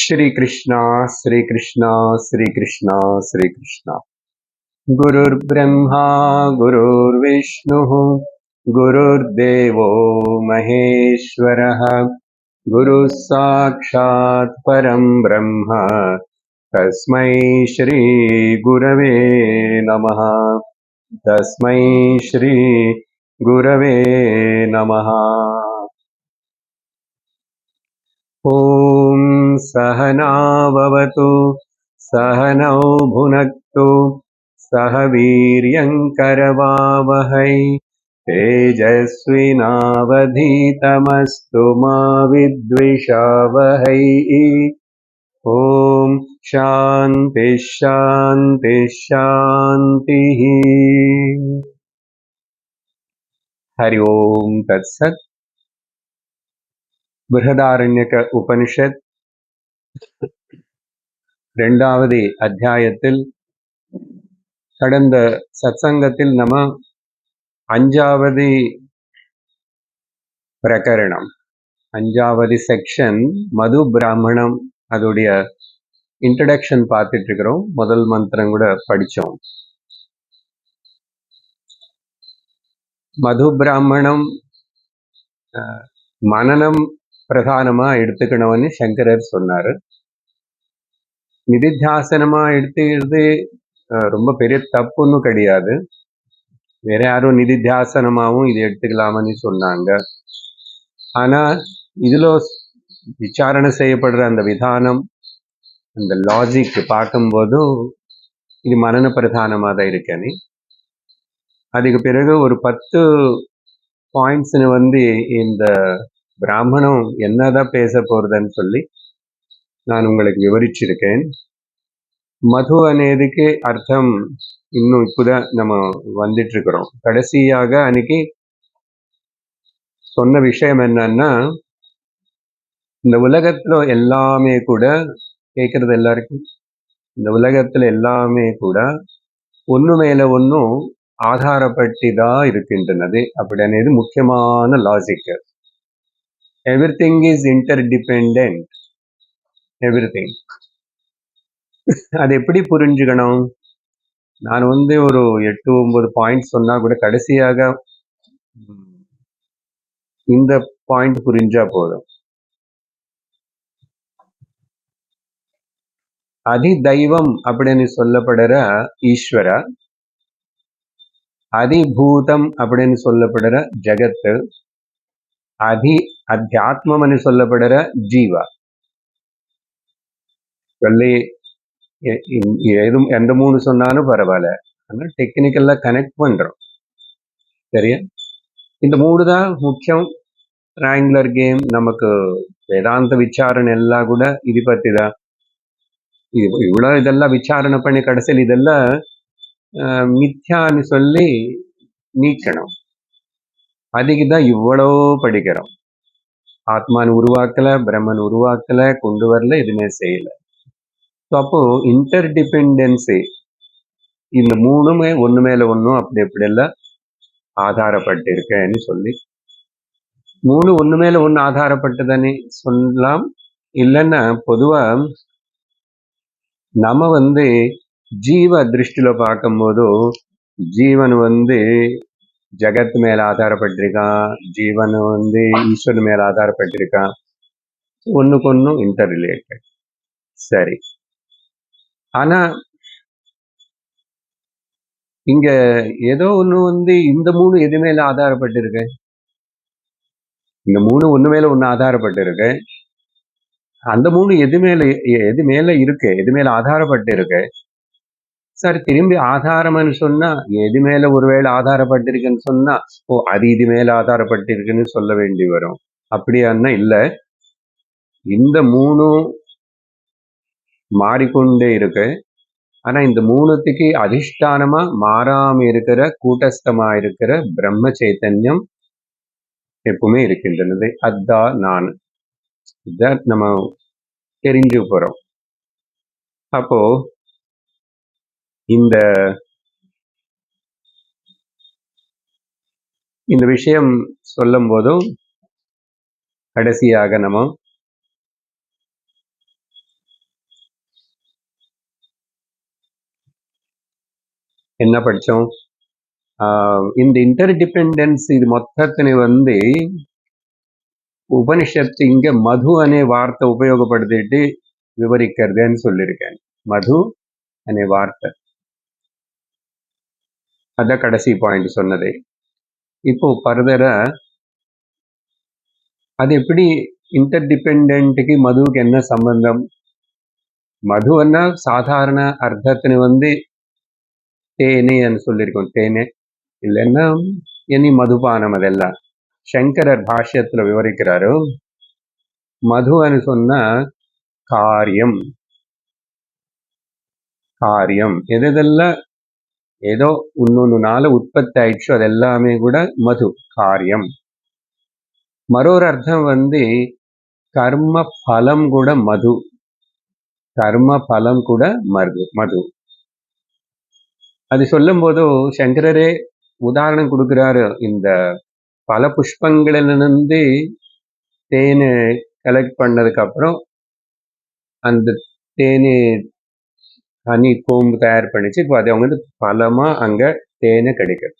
श्री कृष्णा श्री कृष्णा श्री कृष्णा श्री कृष्णा। गुरुर्ब्रह्मा गुरुर्विष्णुः गुरुर्देवो महेश्वरः गुरुः साक्षात् परं ब्रह्म तस्मै श्री गुरवे नमः। तस्मै श्री गुरवे नमः। ॐ सहना भवतु सहनौ भुनक्तु सह वीर्यङ्करवावहै तेजस्विनावधीतमस्तु मा विद्विषावहै। ॐ शान्ति शान्ति शान्तिः। हरि ओम् तत्सत्। बृहदारण्यक उपनिषत् இரண்டாவது அத்தியாயத்தில் கடந்த சத்சங்கத்தில் நம்ம அஞ்சாவது பிரகரணம் அஞ்சாவது செக்ஷன் மது பிராமணம் அதோடைய இன்ட்ரடக்ஷன் பார்த்துட்டு இருக்கிறோம். முதல் மந்திரம் கூட படிச்சோம். மது பிராமணம் மனனம் பிரதானமா எடுத்துக்கணும்னு சங்கரர் சொன்னாரு. நிதித்தியாசனமா எடுத்துக்கிறது ரொம்ப பெரிய தப்புன்னு கிடையாது. வேற யாரும் நிதித்தியாசனமாவும் இது எடுத்துக்கலாமன்னு சொன்னாங்க. ஆனா இதுல விசாரணை செய்யப்படுற அந்த விதானம், அந்த லாஜிக் பார்க்கும்போது இது மனன பிரதானமாக தான் இருக்கேன்னு. அதுக்கு பிறகு ஒரு 10 பாயிண்ட்ஸ்னு இந்த பிராமணம் என்னதான் பேச போறதுன்னு சொல்லி நான் உங்களுக்கு விவரிச்சிருக்கேன். மது அனேதுக்கு அர்த்தம் இன்னும் இப்போதான் நம்ம வந்துட்டு இருக்கிறோம். கடைசியாக அன்னைக்கு சொன்ன விஷயம் என்னன்னா, இந்த உலகத்துல எல்லாமே கூட கேட்கறது எல்லாருக்கும், இந்த உலகத்துல எல்லாமே கூட ஒன்று மேல ஒன்றும் ஆதாரப்பட்டுதான் இருக்கின்றனது அப்படின்றது முக்கியமான logic. Everything is interdependent. Everything. அது எப்படி புரிஞ்சுக்கணும்? நான் ஒரு 8-9 பாயிண்ட் சொன்னா கூட கடைசியாக இந்த பாயிண்ட் புரிஞ்சா போதும். அதி தெய்வம் அப்படின்னு சொல்லப்படுற ஈஸ்வர, அதிபூதம் அப்படின்னு சொல்லப்படுற ஜகத்து, அத்தியாத்மம்னு சொல்லப்படுற ஜீவா சொல்லி எந்த 3 சொன்னாலும் பரவாயில்ல. ஆனால் டெக்னிக்கல்ல கனெக்ட் பண்றோம். சரியா? இந்த 3 தான் முக்கியம். ட்ரையாங்குலர் கேம் நமக்கு வேதாந்த விசாரணை எல்லாம் கூட இது பத்தி தான். இவ்வளோ இதெல்லாம் விசாரணை பண்ணி கடைசியில் இதெல்லாம் மித்யான்னு சொல்லி நீக்கணும். அதுக்கு தான் இவ்வளோ படிக்கிறோம். ஆத்மான் உருவாக்கல, பிரம்மன் உருவாக்கல, கொண்டு வரல, எதுவுமே செய்யல. அப்போ இன்டர்டிபெண்டன்சி, இந்த 3மே ஒன்று மேல ஒன்றும் அப்படி எல்லாம் ஆதாரப்பட்டு இருக்கேன்னு சொல்லி 3 ஒன்று மேல ஒன்று ஆதாரப்பட்டுதானே சொல்லலாம். இல்லைன்னா பொதுவா நம்ம ஜீவ திருஷ்டில பார்க்கும்போது ஜீவன் ஜகத் மேல ஆதாரப்பட்டிருக்கான், ஜீவன் ஈஸ்வரன் மேல ஆதாரப்பட்டிருக்கான். ஒன்னுக்கு ஒன்னும் இன்டர் ரிலேட்டட். சரி, ஆனா இங்க ஏதோ ஒண்ணு இந்த 3 எது மேல ஆதாரப்பட்டிருக்கு? இந்த 3 ஒண்ணு மேல ஒண்ணு ஆதாரப்பட்டிருக்கு. அந்த 3 எது மேல இருக்கு, எது மேல ஆதாரப்பட்டு இருக்கு? சார், திரும்பி ஆதாரம்னு சொன்னா எது மேல ஒருவேளை ஆதாரப்பட்டிருக்குன்னு சொன்னா அது இது மேல ஆதாரப்பட்டிருக்குன்னு சொல்ல வேண்டி வரும். அப்படியான்னா இல்ல, இந்த 3 மாறிக்கொண்டே இருக்கு. ஆனா இந்த 3த்துக்கு அதிஷ்டானமா மாறாம இருக்கிற, கூட்டஸ்தமா இருக்கிற பிரம்ம சைத்தன்யம் எப்பவுமே இருக்கின்றது. அதான் நான். இதான் நம்ம தெரிஞ்சு போறோம். அப்போ இந்த விஷயம் சொல்லும் போதும் கடைசியாக நம்ம என்ன படிச்சோம்? இந்த ఇంటర్డిపెండెన్స్ ఇది మొత్తని உபனிஷத்து இங்க மது அనే வார்த்தை உபயோகப்படுத்திட்டு விவரிக்கிறதுன்னு சொல்லியிருக்கேன். மது அనే வார்த்தை அதான் கடைசி பாயிண்ட் சொன்னது. இப்போ ஃபர்தரா அது எப்படி ఇంటర్డిపెండెంట్కి మధుకి என்ன சம்பந்தம்? மதுவன்னா சாதாரண அர்த்தத்தினு தேனேன்னு சொல்லியிருக்கோம். தேனே இல்லைன்னா இனி மதுபானம் அதெல்லாம். சங்கரர் பாஷ்யத்துல விவரிக்கிறாரு. மதுன்னு சொன்னா காரியம். காரியம் எதெல்லாம் ஏதோ இன்னொன்னுனால உற்பத்தி ஆயிடுச்சோ அதெல்லாமே கூட மது காரியம். மற்றொரு அர்த்தம் கர்ம பலம் கூட மது. கர்ம பலம் கூட மது. அது சொல்லும் போது சங்கரரே உதாரணம் கொடுக்கிறாரு. இந்த பல புஷ்பங்களிலிருந்து தேனை கலெக்ட் பண்ணதுக்கு அப்புறம் அந்த தேனை ஹனி கோம்பு தயார் பண்ணிச்சு. இப்போ அது அவங்க பலமா அங்க தேனை கிடைக்குது.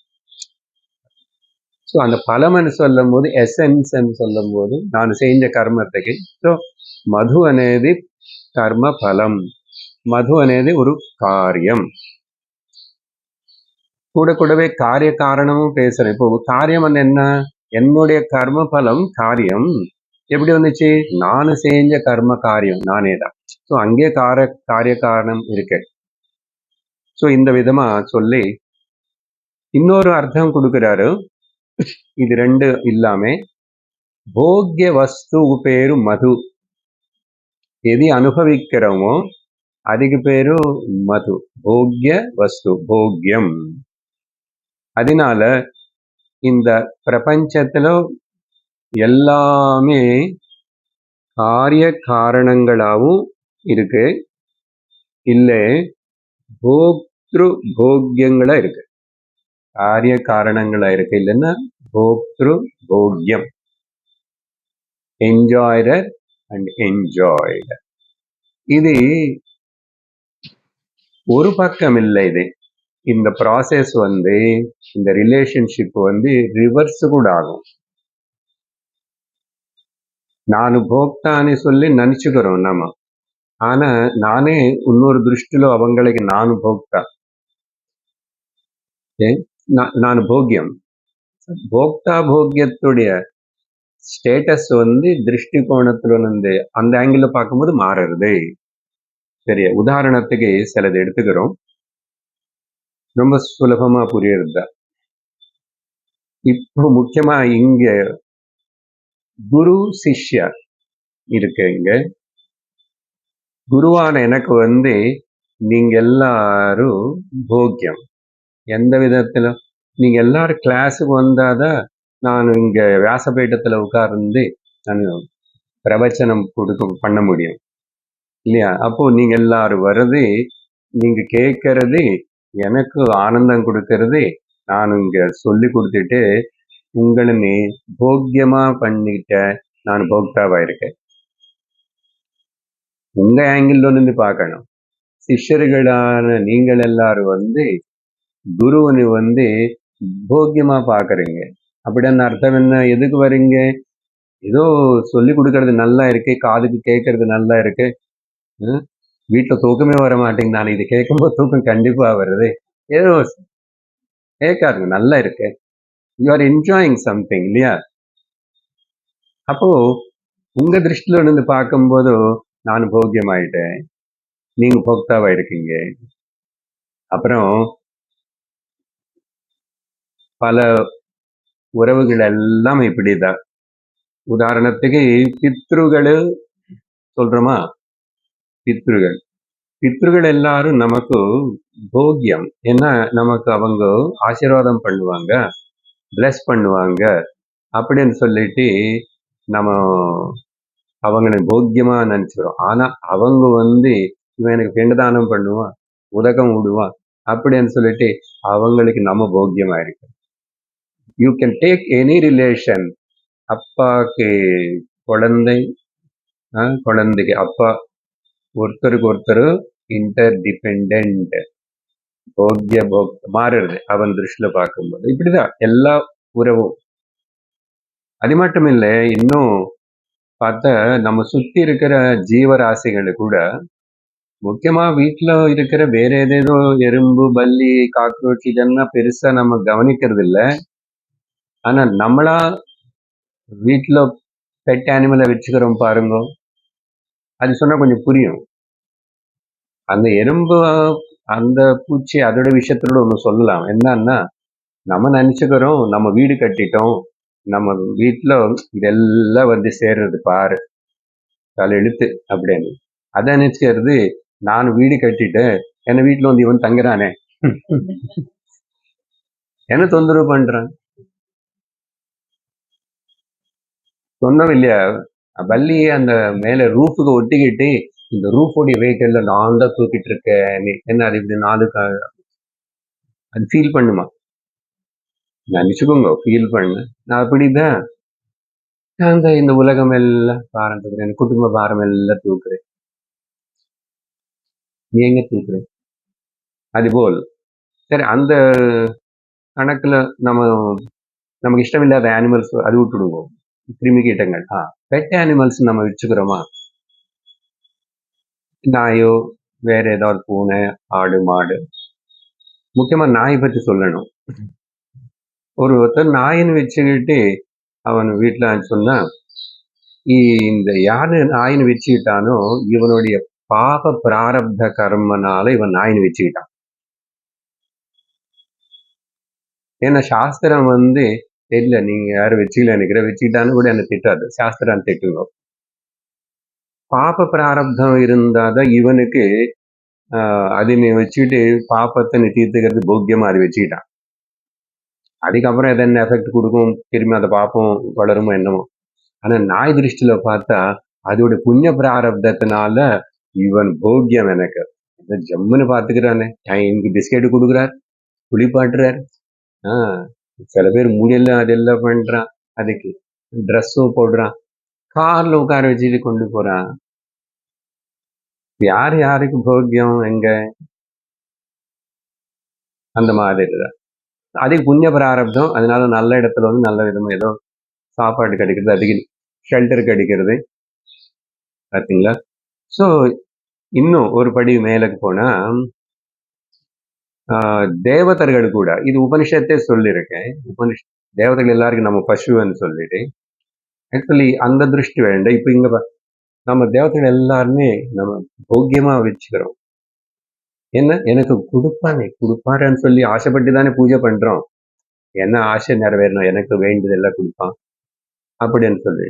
ஸோ அந்த பலம்னு சொல்லும் போது எசன்ஸ் சொல்லும் போது நான் செஞ்ச கர்மத்துக்கு ஸோ மது అనేది கர்ம பலம். மது అనేది ஒரு காரியம். கூடவே காரிய காரணமும் பேசுறேன். இப்போ காரியம் என்ன? என்னுடைய கர்ம பலம் காரியம் எப்படி வந்துச்சு? நான் செஞ்ச கர்ம காரியம் நானே தான். ஸோ அங்கே காரிய காரணம் இருக்கு. ஸோ இந்த விதமா சொல்லி இன்னொரு அர்த்தம் கொடுக்கிறாரு. இது ரெண்டு இல்லாம போக்ய வஸ்துவு பேரு மது. எது அனுபவிக்கிறோமோ அதுக்கு பேரு மது. போக்ய வஸ்து போக்யம். அதனால இந்த பிரபஞ்சத்துல எல்லாமே காரிய காரணங்களாவும் இருக்கு, இல்ல போக்திரு போக்யங்களா இருக்கு. காரிய காரணங்களா இருக்கு, இல்லைன்னா போக்திரு போக்யம். என்ஜாயர் அண்ட் என்ஜாய்டு. இது ஒரு பக்கம் இல்லை. இது இந்த ப்ராசஸ் இந்த ரிலேஷன்ஷிப் ரிவர்ஸ் கூட ஆகும். நான் போக்தான்னு சொல்லி நினைச்சுக்கிறோம் நம்ம. ஆனா நானே இன்னொரு திருஷ்டிలో அவங்களுக்கு நான் போக்தா. நான் போக்யம். போக்தா போக்யத்துடைய ஸ்டேட்டஸ் திருஷ்டி கோணத்துல அந்த ஆங்கிள் பார்க்கும்போது மாறுறது. சரி, உதாரணத்துக்கு சிலது எடுத்துக்கிறோம், ரொம்ப சுலபமா புரியுறதா. இப்போ முக்கியமா இங்க குரு சிஷ்யா இருக்கு. இங்க குருவான எனக்கு நீங்க எல்லாரும் போக்கியம். எந்த விதத்துல? நீங்க எல்லாரும் கிளாஸுக்கு வந்தாதான் நான் இங்க வியாசபீடத்துல உட்கார்ந்து நான் பிரவச்சனம் பண்ண முடியும் இல்லையா? அப்போ நீங்க எல்லாரும் வர்றது, நீங்க கேட்கறது எனக்கு ஆனந்தம் கொடுக்கறது. நான் இங்க சொல்லி கொடுத்துட்டு உங்களை போக்கியமா பண்ணிட்ட நான் போக்தாவா இருக்கேன். உங்க ஆங்கிள் பார்க்கணும். சிஷ்யர்களான நீங்கள் எல்லாரும் குருவனை போக்கியமா பாக்குறீங்க. அப்படின்னு அர்த்தம் என்ன? எதுக்கு வரீங்க? ஏதோ சொல்லி கொடுக்கறது நல்லா இருக்கு, காதுக்கு கேட்கறது நல்லா இருக்கு, வீட்டுல தூக்கமே வர மாட்டேங்குது. நான் இது கேட்கும்போது தூக்கம் கண்டிப்பா வருது. ஏதோ கேட்காருங்க, நல்லா இருக்கு. யூ ஆர் என்ஜாயிங் சம்திங் இல்லையா? அப்போ உங்க திருஷ்டில பார்க்கும்போது நான் போக்கியமாயிட்டேன், நீங்க போக்தாவா இருக்கீங்க. அப்புறம் பல உறவுகள் எல்லாம் இப்படிதான். உதாரணத்துக்கு பித்ருகள் சொல்றோமா? பித்ருகள் எல்லாரும் நமக்கு போக்கியம். ஏன்னா நமக்கு அவங்க ஆசீர்வாதம் பண்ணுவாங்க, பிளஸ் பண்ணுவாங்க அப்படின்னு சொல்லிட்டு நம்ம அவங்களை போக்கியமா நினைச்சுக்கிறோம். ஆனா அவங்க இவன் எனக்கு பிண்டதானம் பண்ணுவான், உதகம் விடுவான் அப்படின்னு சொல்லிட்டு அவங்களுக்கு நம்ம போக்கியமா இருக்கு. You can take any relation. அப்பாக்கு குழந்தை, குழந்தைக்கு அப்பா, ஒருத்தருக்கு ஒருத்தர் இன்டர் டிபெண்ட். போக்ய மாறுறது அவன் திருஷ்டில பார்க்கும்போது. இப்படிதான் எல்லா உறவும். அது மட்டும் இல்ல, இன்னும் பார்த்தா நம்ம சுத்தி இருக்கிற ஜீவராசிகள் கூட முக்கியமா வீட்ல இருக்கிற வேற ஏதேதோ எறும்பு, பல்லி, காக்ரோச் இதெல்லாம் பெருசா நம்ம கவனிக்கிறது இல்ல. ஆனா நம்மளா வீட்ல பெட் அனிமலை வச்சுக்கிறோம் பாருங்க. அது சொன்னா கொஞ்சம் புரியும். அந்த எறும்பு, அந்த பூச்சி அதோட விஷயத்தோட ஒண்ணு சொல்லலாம். என்னன்னா, நம்ம நினைச்சுக்கிறோம் நம்ம வீடு கட்டிட்டோம், நம்ம வீட்ல இதெல்லாம் வந்து சேர்றது பாரு எழுத்து அப்படின்னு. அத நினைச்சுக்கிறது நான் வீடு கட்டிட்டேன், என்ன வீட்டுல வந்து இவன் தங்குறானே என்ன தொந்தரவு பண்றான். சொன்னோம் இல்லையா, பல்லி அந்த மேல ரூஃபுக்கு ஒட்டிக்கிட்டு இந்த ரூஃபோடைய வெயிட் எல்லாம் நான் தான் தூக்கிட்டு இருக்கேன், என்ன அது இப்படி அது ஃபீல் பண்ணுமா? நினைச்சுக்கோங்க, ஃபீல் பண்ணு. நான் அப்படிதான் இந்த உலகம் எல்லாம் பாரம் தூக்குறேன், குடும்ப பாரம் எல்லாம் தூக்குறேன். நீ எங்க தூக்குறேன்? அதுபோல் சரி, அந்த கணக்குல நமக்கு இஷ்டமில்லாத அனிமல்ஸ் அது விட்டுடுவோம். கிருமி கீட்டங்கள். பெட் அனிமல்ஸ் நம்ம வச்சுக்கிறோமா? நாயோ, வேற ஏதாவது பூனை, ஆடு, மாடு. முக்கியமா நாய் பத்தி சொல்லணும். ஒருத்தர் நாயின்னு வச்சுக்கிட்டு அவன் வீட்டுல சொன்னா, இந்த யாரு நாயின்னு வச்சுக்கிட்டானோ இவனுடைய பாப பிராரப்த கர்மனால இவன் நாயின்னு வச்சுக்கிட்டான். ஏன்னா சாஸ்திரம் வந்து தெரியல, நீங்க யாரும் வச்சுக்கல நினைக்கிற, வச்சுக்கிட்டான்னு கூட என்ன திட்டாது, சாஸ்திரம் திட்டுங்க. பாப பிராரப்தம் இருந்தாதான் இவனுக்கு அது நீ வச்சுக்கிட்டு பாப்பத்தை நீ தீர்த்துக்கிறது போக்கியமா அது வச்சுக்கிட்டான். அதுக்கப்புறம் எதை என்ன எஃபெக்ட் கொடுக்கும், திரும்பி அதை பாப்போம் வளருமோ என்னமோ. ஆனா நாய் திருஷ்டில பார்த்தா அதோட புண்ணிய பிராரப்தத்தினால இவன் போக்கியம் எனக்கு ஜம்முன்னு பாத்துக்கிறானே. எனக்கு பிஸ்கெட் கொடுக்குறார், குளிப்பாட்டுறார். சில பேர் முடியெல்லாம் அதெல்லாம் பண்றான், அதுக்கு ட்ரெஸ்ஸும் போடுறான், கார்ல உட்கார வச்சுட்டு கொண்டு போறான். யாரு யாருக்கு போக்கியம் எங்க? அந்த மாதிரி தான். அதுக்கு புண்ணிய பிராரப்தம். அதனால நல்ல இடத்துல வந்து நல்ல விதமா ஏதோ சாப்பாடு கிடைக்கிறது, அதுக்கு ஷெல்டர் கிடைக்கிறது. பார்த்தீங்களா? ஸோ இன்னும் ஒரு படி மேலுக்கு போனா தேவதர்கள் கூட, இது உபனிஷத்தே சொல்லியிருக்கேன். தேவதைகள் எல்லாருக்கும் நம்ம பசுன்னு சொல்லிட்டு, ஆக்சுவலி அந்த திருஷ்டி வேண்டாம். இப்போ இங்க நம்ம தேவதைகள் எல்லாருமே நம்ம போக்கியமா வச்சுக்கிறோம். என்ன எனக்கு கொடுப்பாருன்னு சொல்லி ஆசைப்பட்டு தானே பூஜை பண்றோம். என்ன ஆசை நிறைவேறணும், எனக்கு வேண்டியதெல்லாம் கொடுப்பான் அப்படின்னு சொல்லி.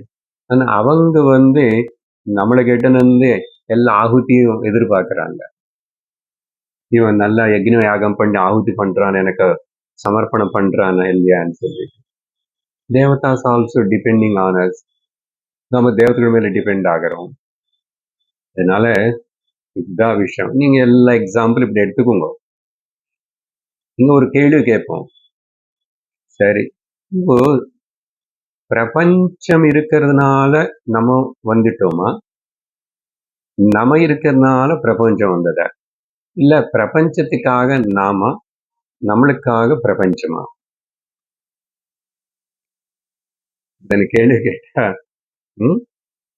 ஆனா அவங்க வந்து நம்மளை கிட்ட எல்லா ஆகுதியும் எதிர்பார்க்கறாங்க. இவன் நல்லா யக்ஞ யாகம் பண்ணி ஆகுதி பண்றான், எனக்கு சமர்ப்பணம் பண்றான் இல்லையான்னு சொல்லி. Devdas also depending on us. நம்ம தேவதைகள் மேல டிபெண்ட் ஆகிறோம். அதனால இதுதான் விஷயம். நீங்க எல்லா எக்ஸாம்பிள் இப்படி எடுத்துக்கோங்க. இங்க ஒரு கேள்வி கேட்போம். சரி, இப்போ பிரபஞ்சம் இருக்கிறதுனால நம்ம வந்துட்டோமா, நம்ம இருக்கிறதுனால பிரபஞ்சம் வந்ததா, இல்ல பிரபஞ்சத்துக்காக நாம, நம்மளுக்காக பிரபஞ்சமா? கேள்வி கேட்டா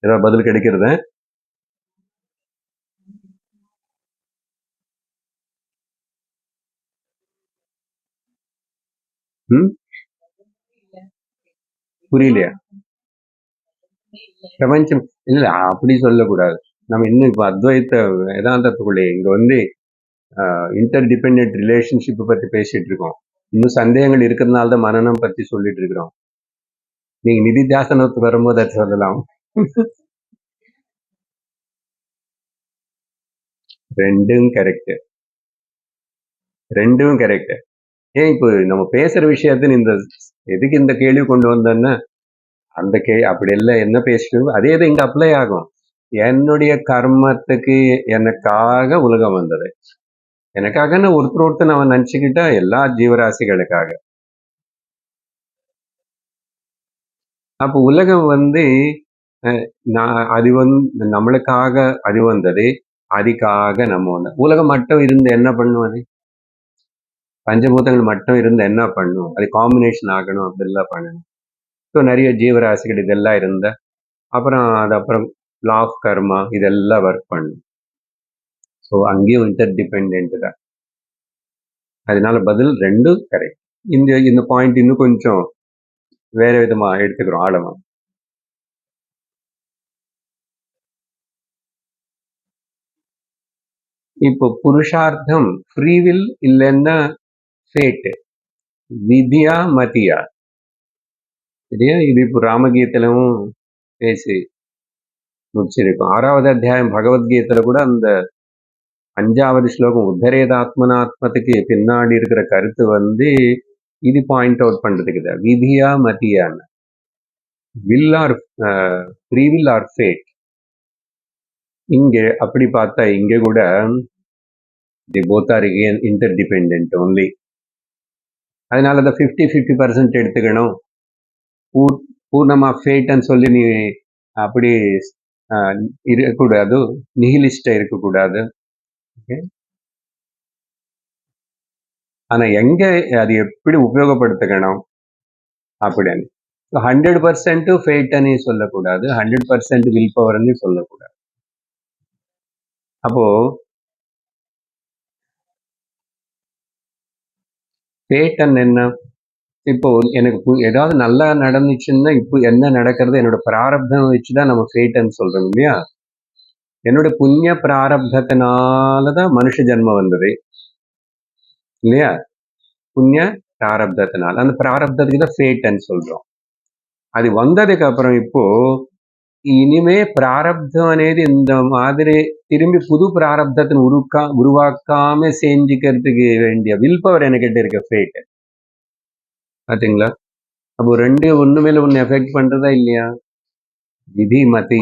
ஏதாவது பதில் கிடைக்கிறத? புரியலையா? பிரபஞ்சம் இல்ல, அப்படி சொல்லக்கூடாது. நம்ம இன்னும் இப்ப அத்வைத்த வேதாந்தத்துக்குள்ளே இங்க வந்து இன்டர் டிபெண்டன்ட் ரிலேஷன்ஷிப் பத்தி பேசிட்டு இருக்கோம். இன்னும் சந்தேகங்கள் இருக்கிறதுனால தான் மனநம் பத்தி சொல்லிட்டு இருக்கிறோம். நீங்க நிதித்தியாசனத்துக்கு வரும்போது அதை சொல்லலாம். ரெண்டும் கரெக்ட், ரெண்டும் கரெக்ட். ஏன் இப்போ நம்ம பேசுற விஷயத்த இந்த எதுக்கு இந்த கேள்வி கொண்டு வந்தேன்னா, அந்த அப்படி எல்லாம் என்ன பேசிட்டு அதே தான் இங்க அப்ளை ஆகும். என்னுடைய கர்மத்துக்கு எனக்காக உலகம் வந்தது, எனக்காக ஒருத்தர் அவன் நினைச்சுக்கிட்டா எல்லா ஜீவராசிகளுக்காக. அப்ப உலகம் வந்து அது வந்து நம்மளுக்காக அது வந்தது, அதுக்காக நம்ம வந்தோம். உலகம் மட்டும் இருந்து என்ன பண்ணுவது? பஞ்சபூதங்கள் மட்டும் இருந்தால் என்ன பண்ணும், அது காம்பினேஷன் ஆகணும், அப்படிலாம் பண்ணணும். ஸோ நிறைய ஜீவராசிகள் இதெல்லாம் இருந்தா அப்புறம் லா ஆஃப் கர்மா இதெல்லாம் ஒர்க் பண்ணும். ஸோ அங்கேயும் இன்டர் டிபெண்ட் தான். அதனால பதில் ரெண்டும் கரெக்ட். இந்த பாயிண்ட் இன்னும் கொஞ்சம் வேற விதமா எடுத்துக்கிறோம் ஆழமா. இப்போ புருஷார்த்தம் ஃப்ரீவில் இல்லைன்னா ஃபேட், விதியா மதியா, சரியா? இது இப்போ ராமகீதையிலும் பேசி முடிச்சிருக்கோம். 6வது அத்தியாயம் பகவத்கீதையில கூட அந்த 5வது ஸ்லோகம் உத்தரேதாத்மனாத்மத்துக்கு பின்னாடி இருக்கிற கருத்து இது பாயிண்ட் அவுட் பண்றதுக்கு தான், விதியா மதியான்னு, will or free will or fate. இங்க அப்படி பார்த்தா இங்க கூட they both are again interdependent only. அதனால தான் 50-50% எடுத்துக்கணும். பூர்ணமா ஃபேட்ன்னு சொல்லி நீ அப்படி இருக்கக்கூடாது, நிஹிலிஸ்டா இருக்கக்கூடாது. ஆனா எங்க அது எப்படி உபயோகப்படுத்திக்கணும் அப்படின்னு 100% ஃபேட்ன்னு சொல்லக்கூடாது, 100% வில் பவர்ன்னு சொல்லக்கூடாது. அப்போ ஃபேட்டன் என்ன? இப்போ எனக்கு ஏதாவது நல்லா நடந்துச்சுன்னா இப்போ என்ன நடக்கிறது, என்னோட பிராரப்தம் வச்சுதான் நம்ம ஃபேட்ன்னு சொல்றோம் இல்லையா? என்னோட புண்ணிய பிராரப்தத்தினாலதான் மனுஷ ஜென்மம் வந்தது இல்லையா? புண்ணிய பிராரப்தத்தினால அந்த பிராரப்தத்துக்கு தான் ஃபேட்ன்னு சொல்றோம். அது வந்ததுக்கு அப்புறம் இப்போ இனிமே பிராரப்தம் అనేది இந்த மாதிரி திரும்பி புது பிராரப்தத்தின் உருவாக்காம செஞ்சுக்கிறதுக்கு வேண்டிய வில் பவர் என்கிட்ட இருக்க ஃபேட். பாத்தீங்களா? அப்போ ரெண்டு ஒண்ணு மேல ஒண்ணு எஃபெக்ட் பண்றதா இல்லையா? விதி மதி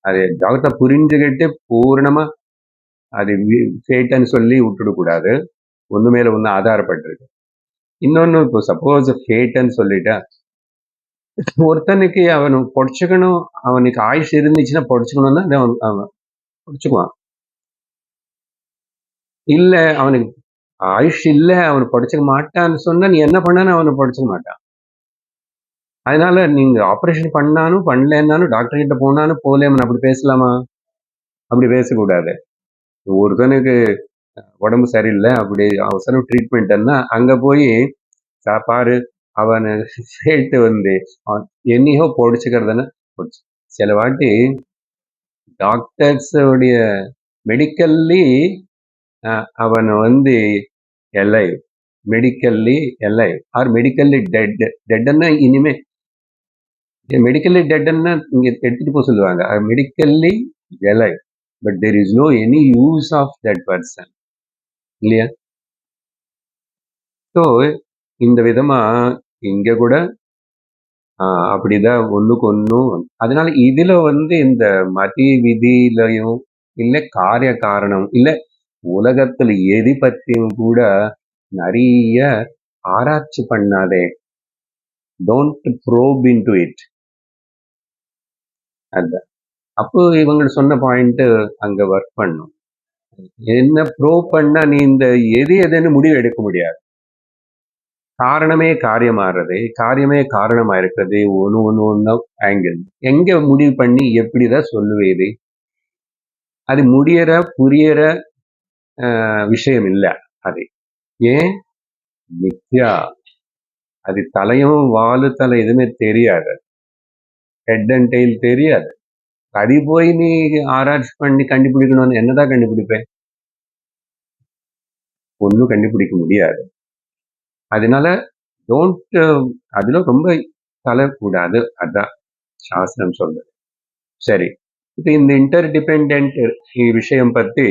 அது ஜாகத்தை புரிஞ்சுக்கிட்டு பூர்ணமா அது ஃபேட்ன்னு சொல்லி விட்டுடக்கூடாது, ஒண்ணு மேல ஒண்ணு ஆதாரப்பட்டிருக்கு. இன்னொன்னு, இப்போ சப்போஸ் ஃபேட்ன்னு சொல்லிட்டா ஒருத்தனுக்கு அவனு பொடிச்சுக்கணும், அவனுக்கு ஆயுஷ் இருந்துச்சுன்னா பொடிச்சுக்கணும்னா அவன் பொடிச்சுக்குவான். இல்ல அவனுக்கு ஆயுஷ் இல்ல அவனு பொடிச்சுக்க மாட்டான்னு சொன்னா நீ என்ன பண்ணாலும் அவனை பொடிச்சுக்க மாட்டான். அதனால நீங்க ஆபரேஷன் பண்ணாலும் பண்ணலன்னாலும் டாக்டர் கிட்ட போனாலும் போலேமன் அப்படி பேசலாமா? அப்படி பேசக்கூடாது. ஒருத்தனுக்கு உடம்பு சரியில்லை, அப்படி அவசரம் ட்ரீட்மெண்ட்னா அங்க போய் பாரு அவனை சேர்த்து என்னையோ பொடிச்சுக்கிறதுன்னு சில வாட்டி டாக்டர்ஸ் உடைய மெடிக்கல்லி அவன் எலைவ், மெடிக்கல்லி எலைவ் ஆர் மெடிக்கல்லி டெட்னா இனிமே மெடிக்கல்லி டெட்னா இங்க எடுத்துட்டு போக சொல்லுவாங்க, medically alive but there is no any use of that person இல்லையா? ஸோ இந்த விதமா இங்க கூட அப்படிதான் ஒண்ணுக்கு ஒன்றும். அதனால இதுல இந்த மதி விதியிலையும் இல்ல காரிய காரணம் இல்ல உலகத்துல எது பத்தியும் கூட நிறைய ஆராய்ச்சி பண்ணாதே, டோன்ட் ப்ரோப் இன்டு இட். அதான் அப்போ இவங்க சொன்ன பாயிண்ட் அங்க ஒர்க் பண்ணும். என்ன ப்ரோப் பண்ணா நீ இந்த எதுன்னு முடிவு எடுக்க முடியாது. காரணமே காரியமாறுறது, காரியமே காரணமா இருக்கிறது, ஒண்ணு ஆங்கிள் எங்க முடிவு பண்ணி எப்படிதான் சொல்லுவேது? அது முடியற புரியற விஷயம் இல்லை. அது ஏன் மித்யா, அது தலையும் வாலு தலை எதுவுமே தெரியாது, ஹெட் அண்ட் டெய்ல் தெரியாது. அது போய் நீ ஆராய்ச்சி பண்ணி கண்டுபிடிக்கணும்னு என்னதான் கண்டுபிடிப்பேன்? ஒன்றும் கண்டுபிடிக்க முடியாது. அதனால டோன்ட் அதுல ரொம்ப தலைக்கூடாது, அதான் சாஸ்திரம் சொல்றது. சரி, இப்போ இந்த இன்டர் டிபெண்ட் விஷயம் பத்தி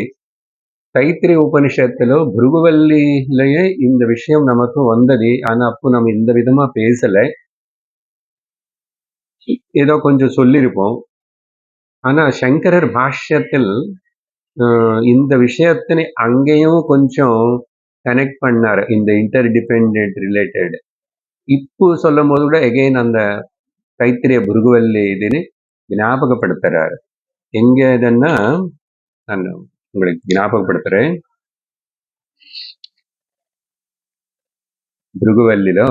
தைத்திரிய உபனிஷத்துல பிருகுவல்லிலேயே இந்த விஷயம் நமக்கு வந்தது. ஆனா அப்போ நம்ம இந்த விதமா பேசல, ஏதோ கொஞ்சம் சொல்லியிருப்போம். ஆனா சங்கரர் பாஷ்யத்தில் இந்த விஷயத்தினை அங்கேயும் கொஞ்சம் கனெக்ட் பண்ணாரு, இந்த இன்டர் டிபெண்ட் ரிலேட்டட். இப்போ சொல்லும் போது கூட எகெயின் அந்த தைத்திரிய பிருகுவல்லி இதுன்னு ஞாபகப்படுத்துறாரு. எங்க இதுன்னா நான் உங்களுக்கு ஞாபகப்படுத்துறேன். భృగువల్లిలో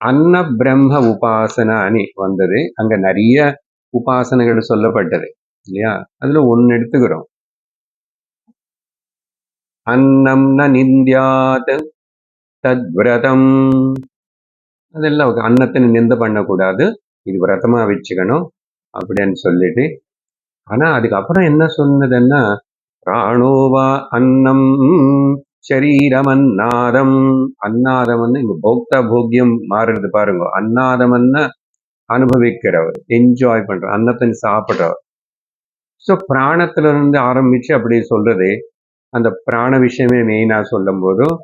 అన్న బ్రహ్మ ఉపాసన అని வந்தது. அங்க நிறைய உபாசனைகள் சொல்லப்பட்டது இல்லையா? அதுல ஒன்னு எடுத்துக்கிறோம். அன்னம் ந நிந்தியாத் தத்விரதம். அதெல்லாம் அன்னத்தை நிந்த பண்ணக்கூடாது, இது விரதமா வச்சுக்கணும் அப்படின்னு சொல்லிட்டு, ஆனா அதுக்கப்புறம் என்ன சொன்னதுன்னா, பிராணோவா அன்னம் ஷரீரமன்னாதம். அன்னாதம்னு இங்க போக்தா போக்கியம் மாறுறது பாருங்க. அன்னாதம்னா அனுபவிக்கிறவர், என்ஜாய் பண்ற, அன்னத்தை சாப்பிட்றவர். ஸோ பிராணத்துல இருந்து ஆரம்பிச்சு அப்படி சொல்றது. அந்த பிராண விஷயமே மெயினா சொல்லும் போதும்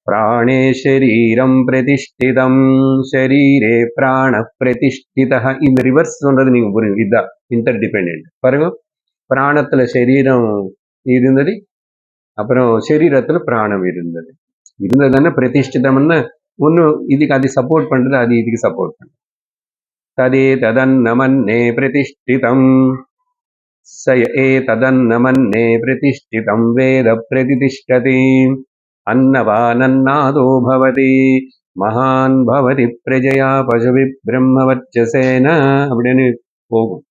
பிராணே ஷரீரம் பிரதிஷ்டிதம் ஷரீரே பிராண பிரதிஷ்டித. இந்த ரிவர்ஸ் சொல்றது நீங்க புரியும், இதுதான் இன்டர் டிபெண்ட். பாருங்க, பிராணத்துல சரீரம் இருந்தது, அப்புறம் சரீரத்துல பிராணம் இருந்தது. இருந்ததுன்னா பிரதிஷ்டிதம்னு ஒன்று இதுக்கு அது சப்போர்ட் பண்றது, அது இதுக்கு சப்போர்ட் பண்றது. ததே ததன்னமன்னே பிரதிஷ்டிதம் स एतदन्नमन्ये प्रतिष्ठितं वेद प्रतिष्ठति अन्नवानन्नादो भवति மகான் பவதி பிரஜயா பசுவி பிரம்மவர்ச்சசேன அப்படின்னு போகும்.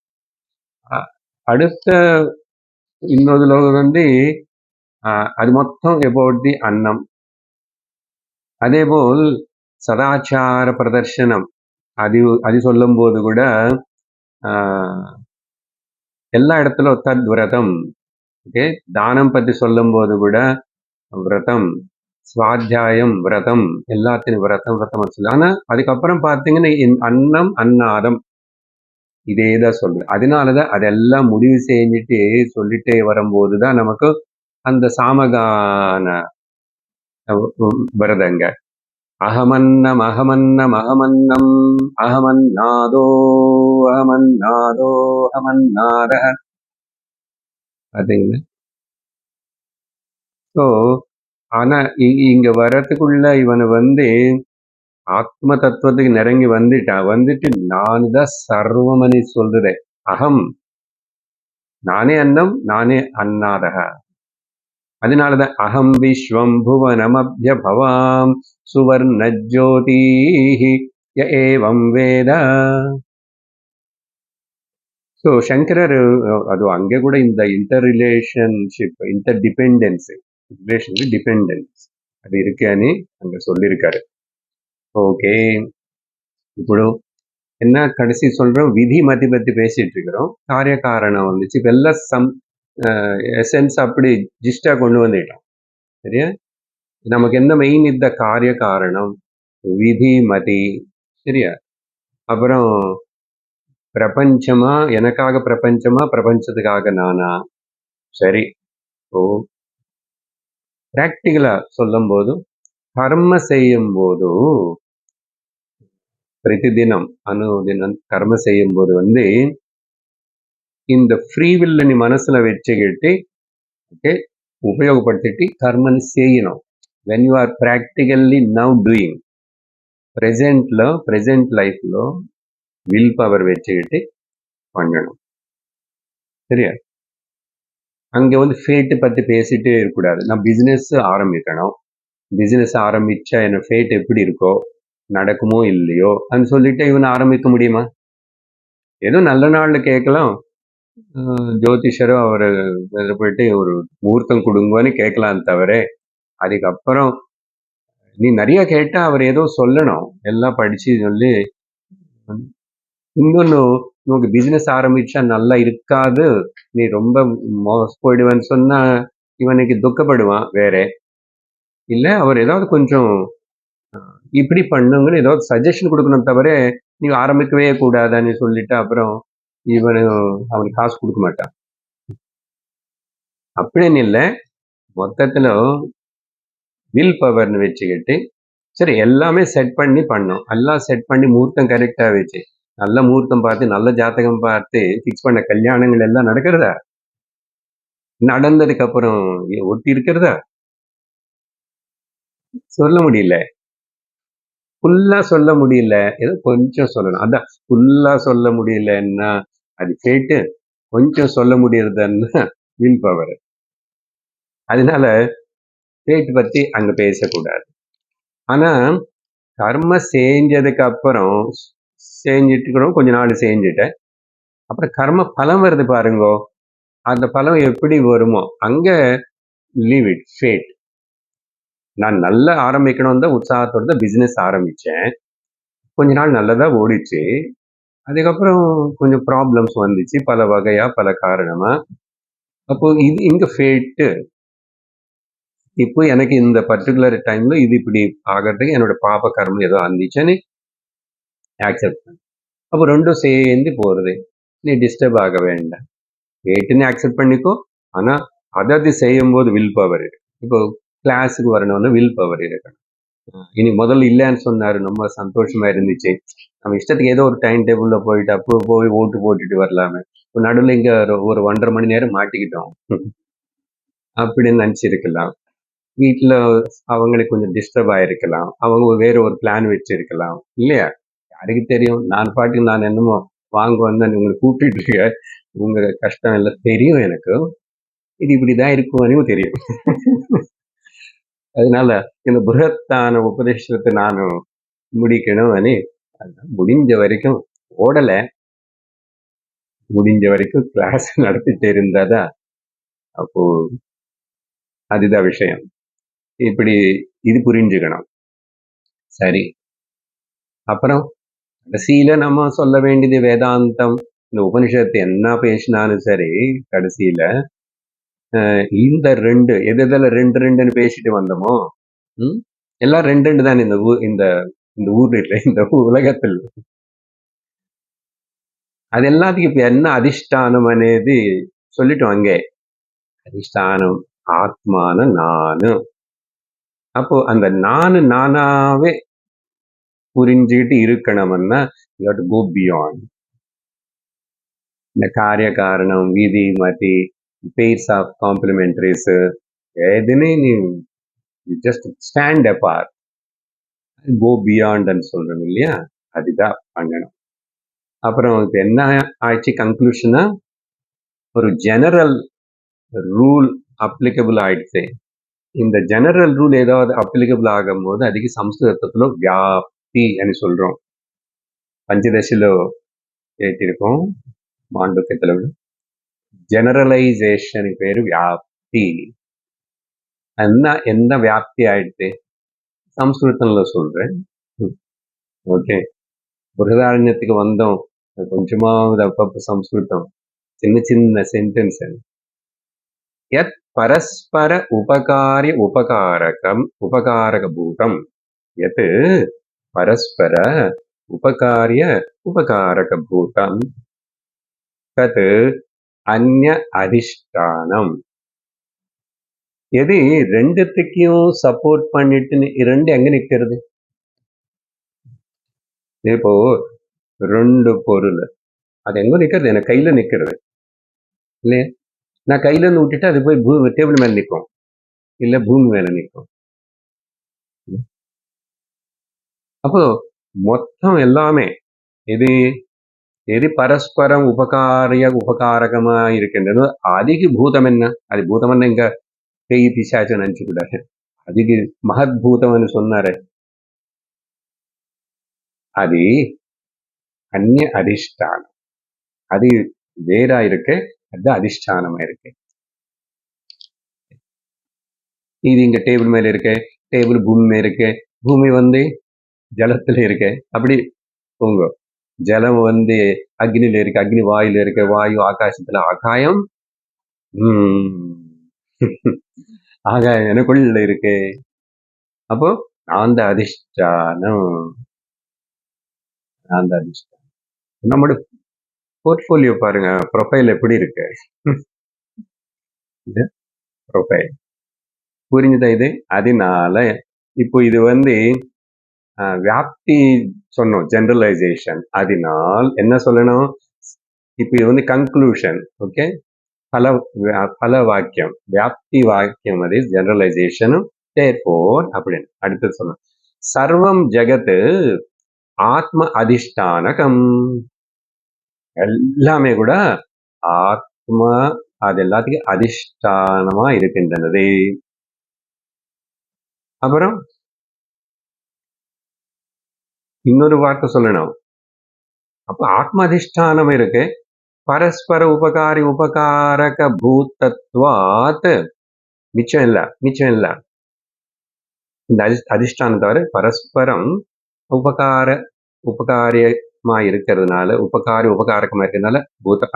அடுத்த இன்னொருல வந்து அது மொத்தம் எபவுட் தி அன்னம். அதேபோல் சதாச்சார பிரதர்ஷனம் அது சொல்லும் போது கூட எல்லா இடத்துல தத்விரதம். ஓகே, தானம் பத்தி சொல்லும் போது கூட விரதம், சுவாத்தியாயம் விரதம், எல்லாத்திനും விரதம் விரதம் சொல்லு. ஆனா அதுக்கப்புறம் பார்த்தீங்கன்னா அன்னம் அன்னாதம் இதேதான் சொல்லு. அதனாலதான் அதெல்லாம் முடிவு செஞ்சுட்டு சொல்லிட்டே வரும்போதுதான் நமக்கு அந்த சாமகான விரதங்க. அகமன்னம் அகமன்னம் அகமன்னம் அகமன்னாதோ அகமன்னாதோ அகமன்னாத. பார்த்தீங்களா? ஸோ ஆனா இங்க வர்றதுக்குள்ள இவனை வந்து ஆத்ம தத்துவத்துக்கு நெருங்கி வந்துட்டு நான் தான் சர்வமணி சொல்றதே. அகம், நானே அன்னம் நானே அன்னாதக. அதனாலதான் அகம் விஸ்வம் புவனமப்ய பவாம் சுவர்ண ஜோதிஹி ய ஏவம் வேத. ஸோ சங்கரர் அது அங்கே கூட இந்த inter relationship, inter dependence, relation dependence அது இருக்குன்னு அங்க சொல்லியிருக்காரு. ஓகே, ఇప్పుడు என்ன கடைசி சொல்றோம், விதி மதி பத்தி பேசிட்டு இருக்கிறோம். காரிய காரணம் வந்துச்சு, இப்ப எல்லாம் எசன்ஸ் அப்படி ஜிஸ்டா கொண்டு வந்துட்டோம். சரியா? நமக்கு என்ன மெயின் இந்த காரிய காரணம், விதி மதி. சரியா? அப்புறம் பிரபஞ்சமா, எனக்காக பிரபஞ்சமா, பிரபஞ்சத்துக்காக நானா? சரி. ஓ பிராக்டிக்கலா சொல்லும் போது, கர்ம செய்யும் போது, பிரதிதினம் அனுதினம் கர்ம செய்யும் போது வந்து இந்த ஃப்ரீ வில்ல நீ மனசுல வச்சுக்கிட்டு ஓகே உபயோகப்படுத்திட்டு கர்மன்னு செய்யணும். When you are practically now doing, present லைஃப்ல வில் பவர் வச்சுக்கிட்டு பண்ணணும். சரியா? அங்க வந்து ஃபேட்டு பத்தி பேசிட்டே இருக்கக்கூடாது. நான் பிசினஸ் ஆரம்பிக்கணும், பிசினஸ் ஆரம்பிச்சா என்ன ஃபேட் எப்படி இருக்கோ, நடக்குமோ இல்லையோ அப்படின்னு சொல்லிட்டு இவனை ஆரம்பிக்க முடியுமா? ஏதோ நல்ல நாள்ல கேட்கலாம், ஜோதிஷரோ அவரை போயிட்டு ஒரு முகூர்த்தம் கொடுங்கன்னு கேட்கலாம் தவிர, அதுக்கப்புறம் நீ நிறைய கேட்டா அவர் ஏதோ சொல்லணும், எல்லாம் படிச்சு சொல்லி. இன்னொன்னு, உனக்கு பிசினஸ் ஆரம்பிச்சா நல்லா இருக்காது, நீ ரொம்ப போயிடுவேன்னு சொன்னா இவனுக்கு துக்கப்படுவான். வேற இல்ல அவர் ஏதாவது கொஞ்சம் இப்படி பண்ணுங்கன்னு ஏதாவது சஜஷன் கொடுக்கணும் தவிர நீ ஆரம்பிக்கவே கூடாதான்னு சொல்லிட்டு அப்புறம் அவனுக்கு காசு கொடுக்க மாட்டான். அப்படின்னு இல்லை, மொத்தத்துல வில் பவர்னு வச்சுக்கிட்டு சரி எல்லாமே செட் பண்ணி பண்ணோம். எல்லாம் செட் பண்ணி முகூர்த்தம் கரெக்டா வச்சு, நல்ல முகூர்த்தம் பார்த்து நல்ல ஜாதகம் பார்த்து ஃபிக்ஸ் பண்ண கல்யாணங்கள் எல்லாம் நடக்கிறதா? நடந்ததுக்கு அப்புறம் ஒட்டி இருக்கிறதா? சொல்ல முடியல, ஃபுல்லா சொல்ல முடியல, ஏதோ கொஞ்சம் சொல்லணும். அதான் ஃபுல்லா சொல்ல முடியலன்னா அது கேட்டு, கொஞ்சம் சொல்ல முடியறதுன்னா வில் பவர். அதனால ஃபேட் பத்தி அங்க பேசக்கூடாது. ஆனா கர்ம செஞ்சதுக்கு அப்புறம் செஞ்சுட்டு கூட கொஞ்ச நாள் செஞ்சுட்டேன். அப்புறம் கர்ம பலம் வருது பாருங்கோ. அந்த பலம் எப்படி வருமோ அங்க லீவ் இட் ஃபேட். நான் நல்லா ஆரம்பிக்கணும் தான் உற்சாகத்தோட தான் பிசினஸ் ஆரம்பிச்சேன். கொஞ்ச நாள் நல்லதா ஓடிச்சு. அதுக்கப்புறம் கொஞ்சம் ப்ராப்ளம்ஸ் வந்துச்சு, பல வகையா, பல காரணமா. அப்போ இது இங்க ஃபேட்டு. இப்போ எனக்கு இந்த பர்டிகுலர் டைம்ல இது இப்படி ஆகிறதுக்கு என்னோட பாப கர்மம் ஏதோ இருந்துச்சுன்னு ஆக்செப்ட் பண்ணு. அப்போ ரெண்டும் சேர்ந்து போறது. நீ டிஸ்டர்ப் ஆக வேண்டாம். ஃபேட்டுன்னு ஆக்செப்ட் பண்ணிக்கோ. ஆனா அதாவது செய்யும் போது வில் பவர் இருக்கு. இப்போ கிளாஸுக்கு வரணும்னு வில் பவர் இருக்கணும். இனி முதல்ல இல்லைன்னு சொன்னாரு, ரொம்ப சந்தோஷமா இருந்துச்சு. நம்ம இஷ்டத்துக்கு ஏதோ ஒரு டைம் டேபிள்ல போயிட்டு அப்போ போய் ஓட்டு போட்டுட்டு வரலாமே. இப்போ நடுவில் இங்க ஒரு 1.5 மணி நேரம் மாட்டிக்கிட்டோம் அப்படின்னு நினைச்சிருக்கலாம். வீட்டுல அவங்களுக்கு கொஞ்சம் டிஸ்டர்ப் ஆயிருக்கலாம். அவங்க வேற ஒரு பிளான் வச்சிருக்கலாம் இல்லையா? யாருக்கு தெரியும்? நான் பாட்டுக்கு நான் என்னமோ வாங்க வந்தேன் உங்களை கூப்பிட்டு இருக்க. உங்க கஷ்டம் எல்லாம் தெரியும் எனக்கு. இது இப்படிதான் இருக்கும்னு தெரியும். அதனால இந்த புரத்தான உபதேசத்தை நான் முடிக்கணும் முடிஞ்ச வரைக்கும் ஓடல. முடிஞ்ச வரைக்கும் கிளாஸ் நடத்திட்டு இருந்தாதா அப்போ அதுதான் விஷயம். இப்படி இது புரிஞ்சுக்கணும். சரி, அப்புறம் கடைசியில நம்ம சொல்ல வேண்டியது வேதாந்தம். இந்த உபனிஷத்து என்ன பேசினாலும் சரி, கடைசியில இந்த ரெண்டு எதுல ரெண்டு ரெண்டுன்னு பேசிட்டு வந்தோமோ எல்லாம் ரெண்டு ரெண்டு தான் இந்த இந்த இந்த ஊர்ல இந்த உலகத்தில். அது எல்லாத்துக்கும் இப்ப என்ன அதிஷ்டானம் అనేది சொல்லிட்டோம் அங்கே. அதிஷ்டானம் ஆத்மான நானு. அப்போ அந்த நானாவே புரிஞ்சுக்கிட்டு இருக்கணும்னா you have to go beyond. இந்த காரிய காரணம் விதி மதி பேர்ஸ் ஆஃப் காம்ப்ளிமெண்டரிஸ் எதுன்னு நீ just stand apart, go beyond சொல்றோம் இல்லையா, அதுதான் பண்ணணும். அப்புறம் இப்போ என்ன ஆயிடுச்சு கன்க்ளூஷனா, ஒரு ஜெனரல் ரூல் அப்ளிகபிள் ஆயிடுச்சு. இந்த ஜெனரல் ரூல் ஏதாவது அப்ளிகபிள் ஆகும் போது அதுக்கு సంస్కృతంలో వ్యాప్తి అని சொல்றோம். పంచదశలో ఏటిరుకోం మాండూక్యతలో జనరలైజేషన్ పేరు వ్యాప్తి. என்ன வியாப்தி ஆயிடுச்சு சம்ஸ்கிருதம்ல சொல்றேன். ஓகே, புரதாரண்யத்துக்கு வந்தோம், கொஞ்சமாவது அப்பப்போ சம்ஸ்கிருதம் சின்ன சின்ன சென்டென்ஸ். யத் பரஸ்பர உபகாரிய உபகாரகம் உபகாரகபூதம் யத் பரஸ்பர உபகாரிய உபகாரகபூதம் தத் அந்ய அதிஷ்டானம். எது ரெண்டுத்துக்கும் சப்போர்ட் பண்ணிட்டு ரெண்டு எங்க நிக்கிறது? இப்போ ரெண்டு பொருள் அது எங்க நிக்கிறது? எனக்கு கையில நிக்கிறது இல்லையா? நான் கையில இருந்து விட்டுட்டு அது போய் டேபிள் மேல நிற்கும், இல்ல பூமி மேல நிற்கும். அப்போ மொத்தம் எல்லாமே இது எது பரஸ்பரம் உபகாரிய உபகாரகமா இருக்கின்றது. அதிக பூதம் என்ன? அது பூதம் என்ன இங்க பேய் பிசாச்சு நினைச்சு கூடாது. அதுக்கு மகத் பூதம்னு சொன்னாரு, அது அந்நிய அதிஷ்டானம். அது வேறா இருக்கு, அது அதிஷ்டானமா இருக்கு. இது இங்க டேபிள் மேல இருக்கு, டேபிள் பூமி மேல இருக்கு, பூமி ஜலத்துல இருக்கு. அப்படி போங்க, ஜலம் அக்னியில இருக்கு, அக்னி வாயுல இருக்கு, வாயு ஆகாசத்துல, ஆகாயம் ஆகாயம் எனக்குள்ள இருக்கு. அப்போ அந்த அதிஷ்டானம், அந்த அதிஷ்டானம். நம்மளோட போர்ட்போலியோ பாருங்க, ப்ரொஃபைல் எப்படி இருக்கு. ப்ரொஃபைல் புரிஞ்சுதா? இது அதனால இப்போ இது வியாப்தி சொன்னோம், ஜெனரலைசேஷன். அதனால் என்ன சொல்லணும்? இப்போ இது கன்க்ளூஷன். ஓகே, பல வாக்கியம், வியாப்தி வாக்கியம் அது ஜெனரலைசேஷனும் தேர்போர் அப்படின்னு அடுத்து சொல்லணும். சர்வம் ஜெகத் ஆத்ம அதிஷ்டானகம். எல்லாமே கூட ஆத்மா, அது எல்லாத்துக்கும் அதிஷ்டானமா இருக்கின்றது. அப்புறம் இன்னொரு வார்த்தை சொல்லணும். அப்ப ஆத்மாதிஷ்டானம் இருக்கு. பரஸ்பர உபகாரி உபகாரக பூத்தத்வாத் மிச்சம் இல்ல. இந்த அதிஷ்டானம் தவிர பரஸ்பரம் உபகாரியமா இருக்கிறதுனால, உபகாரகமா இருக்கிறதுனால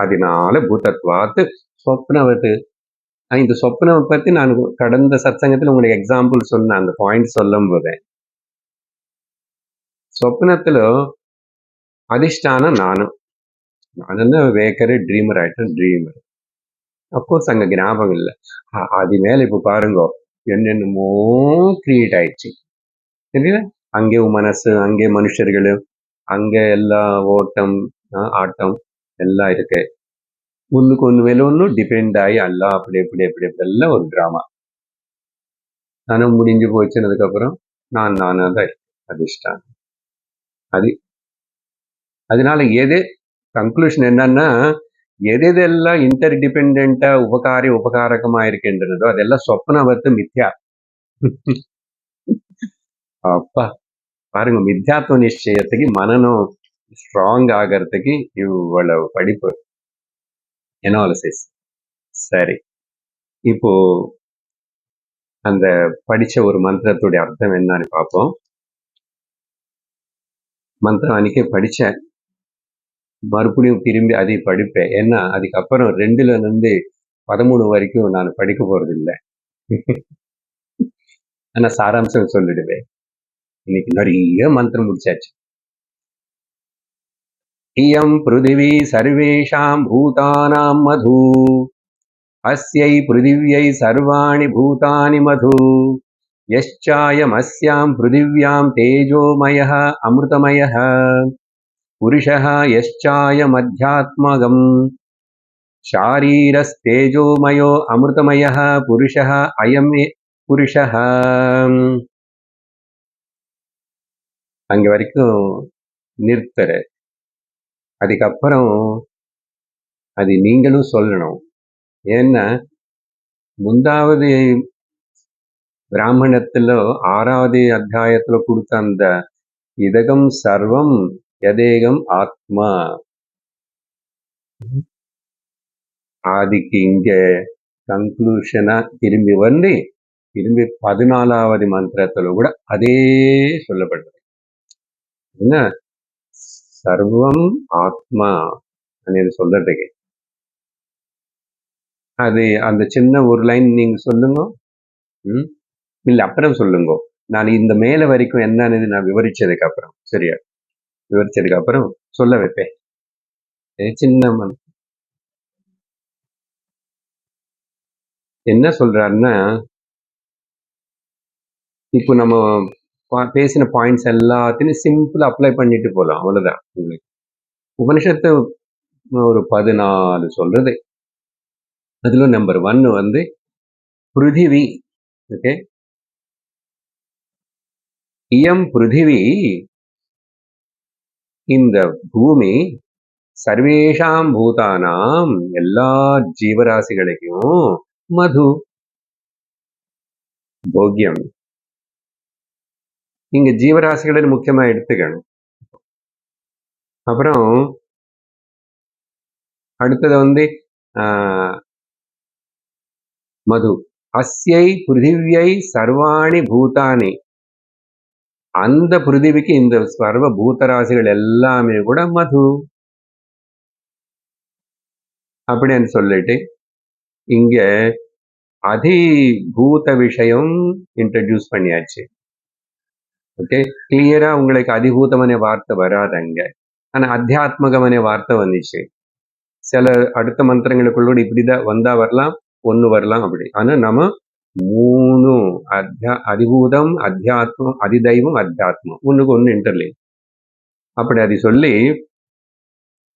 அதனால பூதத்வாத் சொப்னவத்து. இந்த சொப்னம் பத்தி நான் கடந்த சத்சங்கத்தில் உங்களுக்கு எக்ஸாம்பிள் சொன்ன அந்த பாயிண்ட் சொல்லும் போது, சொப்னத்துல அதிஷ்டானம் நானுன்னு வேக்கரு ட்ரீமர் ஆயிட்டேன். ட்ரீமர் அப்கோர்ஸ் அங்க ஞாபகம் இல்லை. அது மேல இப்ப பாருங்க என்னென்னமோ கிரியேட் ஆயிடுச்சு. தெரியல, அங்கே மனசு, அங்கே மனுஷர்கள், அங்க எல்லா ஓட்டம் ஆட்டம் எல்லாம் இருக்கு. ஒண்ணுக்கு ஒண்ணு மேல ஒன்னும் டிபெண்ட் ஆகி எல்லாம் அப்படி எல்லாம் ஒரு டிராமா. நானும் முடிஞ்சு போச்சுனதுக்கு அப்புறம் நானா தான் அதிஷ்டானம். அதனால கன்க்ளூஷன் என்னன்னா, எதெல்லாம் இன்டர் டிபெண்டா உபகாரகமா இருக்கின்றனதோ அதெல்லாம் சொப்னவத்து மித்யா. அப்பா பாருங்க, மித்யாத்வ நிச்சயத்துக்கு மனநம் ஸ்ட்ராங் ஆகிறதுக்கு இவ்வளவு படிப்பு, எனாலிசிஸ். சரி, இப்போ அந்த படிச்ச ஒரு மந்திரத்துடைய அர்த்தம் என்னன்னு பார்ப்போம். மந்திரம் அன்னைக்கே படிச்சேன், மறுபடியும் திரும்பி அதை படிப்பேன். ஏன்னா அதுக்கப்புறம் 2ல இருந்து 13 வரைக்கும் நான் படிக்க போறது இல்லை. ஆனா சாராம்சம் சொல்லிடுவேன். இன்னைக்கு நிறைய மந்திரம் முடிச்சாச்சு. இயம் பிருதிவி சர்வேஷாம் பூதானாம் மது, அஸ்யை பிருதிவ்யை சர்வாணி பூதானி மது, யச்சாயம் அஸ்யாம் பிருதிவ்யாம் தேஜோமயः அமிர்தமயः, புருஷः யச்சாயம் அத்யாத்மகம், ஷாரீரஸ்தேஜோமயோ அமிர்தமயः புருஷः அயம் புருஷः. அங்க வரைக்கும் நிறுத்துற. அதுக்கப்புறம் அது நீங்களும் சொல்லணும். ஏன்னா முந்தாவது பிராமணத்துல 6வது அத்தியாயத்துல கொடுத்த அந்த இதகம் சர்வம் யதேகம் ஆத்மா, அதுக்கு இங்க கன்க்ளூஷனா திரும்பி 14வது மந்திரத்துல கூட அதே சொல்லப்பட்டது. என்ன சர்வம் ஆத்மா சொல்றதுக்கு அது அந்த சின்ன ஒரு லைன் நீங்க சொல்லுங்க. இல்ல அப்புறம் சொல்லுங்க, நான் இந்த மேல வரைக்கும் என்னன்னு நான் விவரிச்சதுக்கு அப்புறம், சரியா விவரிச்சதுக்கு அப்புறம் சொல்ல வைப்பேன். சின்ன என்ன சொல்றாருன்னா, இப்போ நம்ம பேசின பாயிண்ட்ஸ் எல்லாத்தையும் சிம்பிளா அப்ளை பண்ணிட்டு போலாம், அவ்வளவுதான். உங்களுக்கு உபனிஷத்து ஒரு 14 சொல்றது. அதுல நம்பர் 1 பிருதிவி. ஓகே, இயம் பிருதிவி, இந்த பூமி, சர்வேஷாம் பூதானாம் எல்லா ஜீவராசிகளுக்கும், மது போக்கியம். இங்க ஜீவராசிகளை முக்கியமா எடுத்துக்கணும். அப்புறம் அடுத்தது மது, அஸ்யை பிருதிவியை சர்வாணி பூதானி, அந்த பிருதிவிக்கு இந்த சர்வ பூதராசிகள் எல்லாமே கூட மது அப்படின்னு சொல்லிட்டு இங்க அதிபூத விஷயம் இன்ட்ரடியூஸ் பண்ணியாச்சு. ஓகே, கிளியரா உங்களுக்கு அதிபூதமனே வார்த்தை வராதங்க, ஆனா அத்தியாத்மகமனே வார்த்தை வந்துச்சு. சில அடுத்த மந்திரங்களுக்குள்ள இப்படிதான் வந்தா வரலாம், 1 வரலாம் அப்படி. ஆனா நம்ம 3 அதிபூதம், அத்தியாத்மம், அதிதைவம், அத்தியாத்மம், 1க்கு 1 இன்டர்லிங்க் அப்படி அது சொல்லி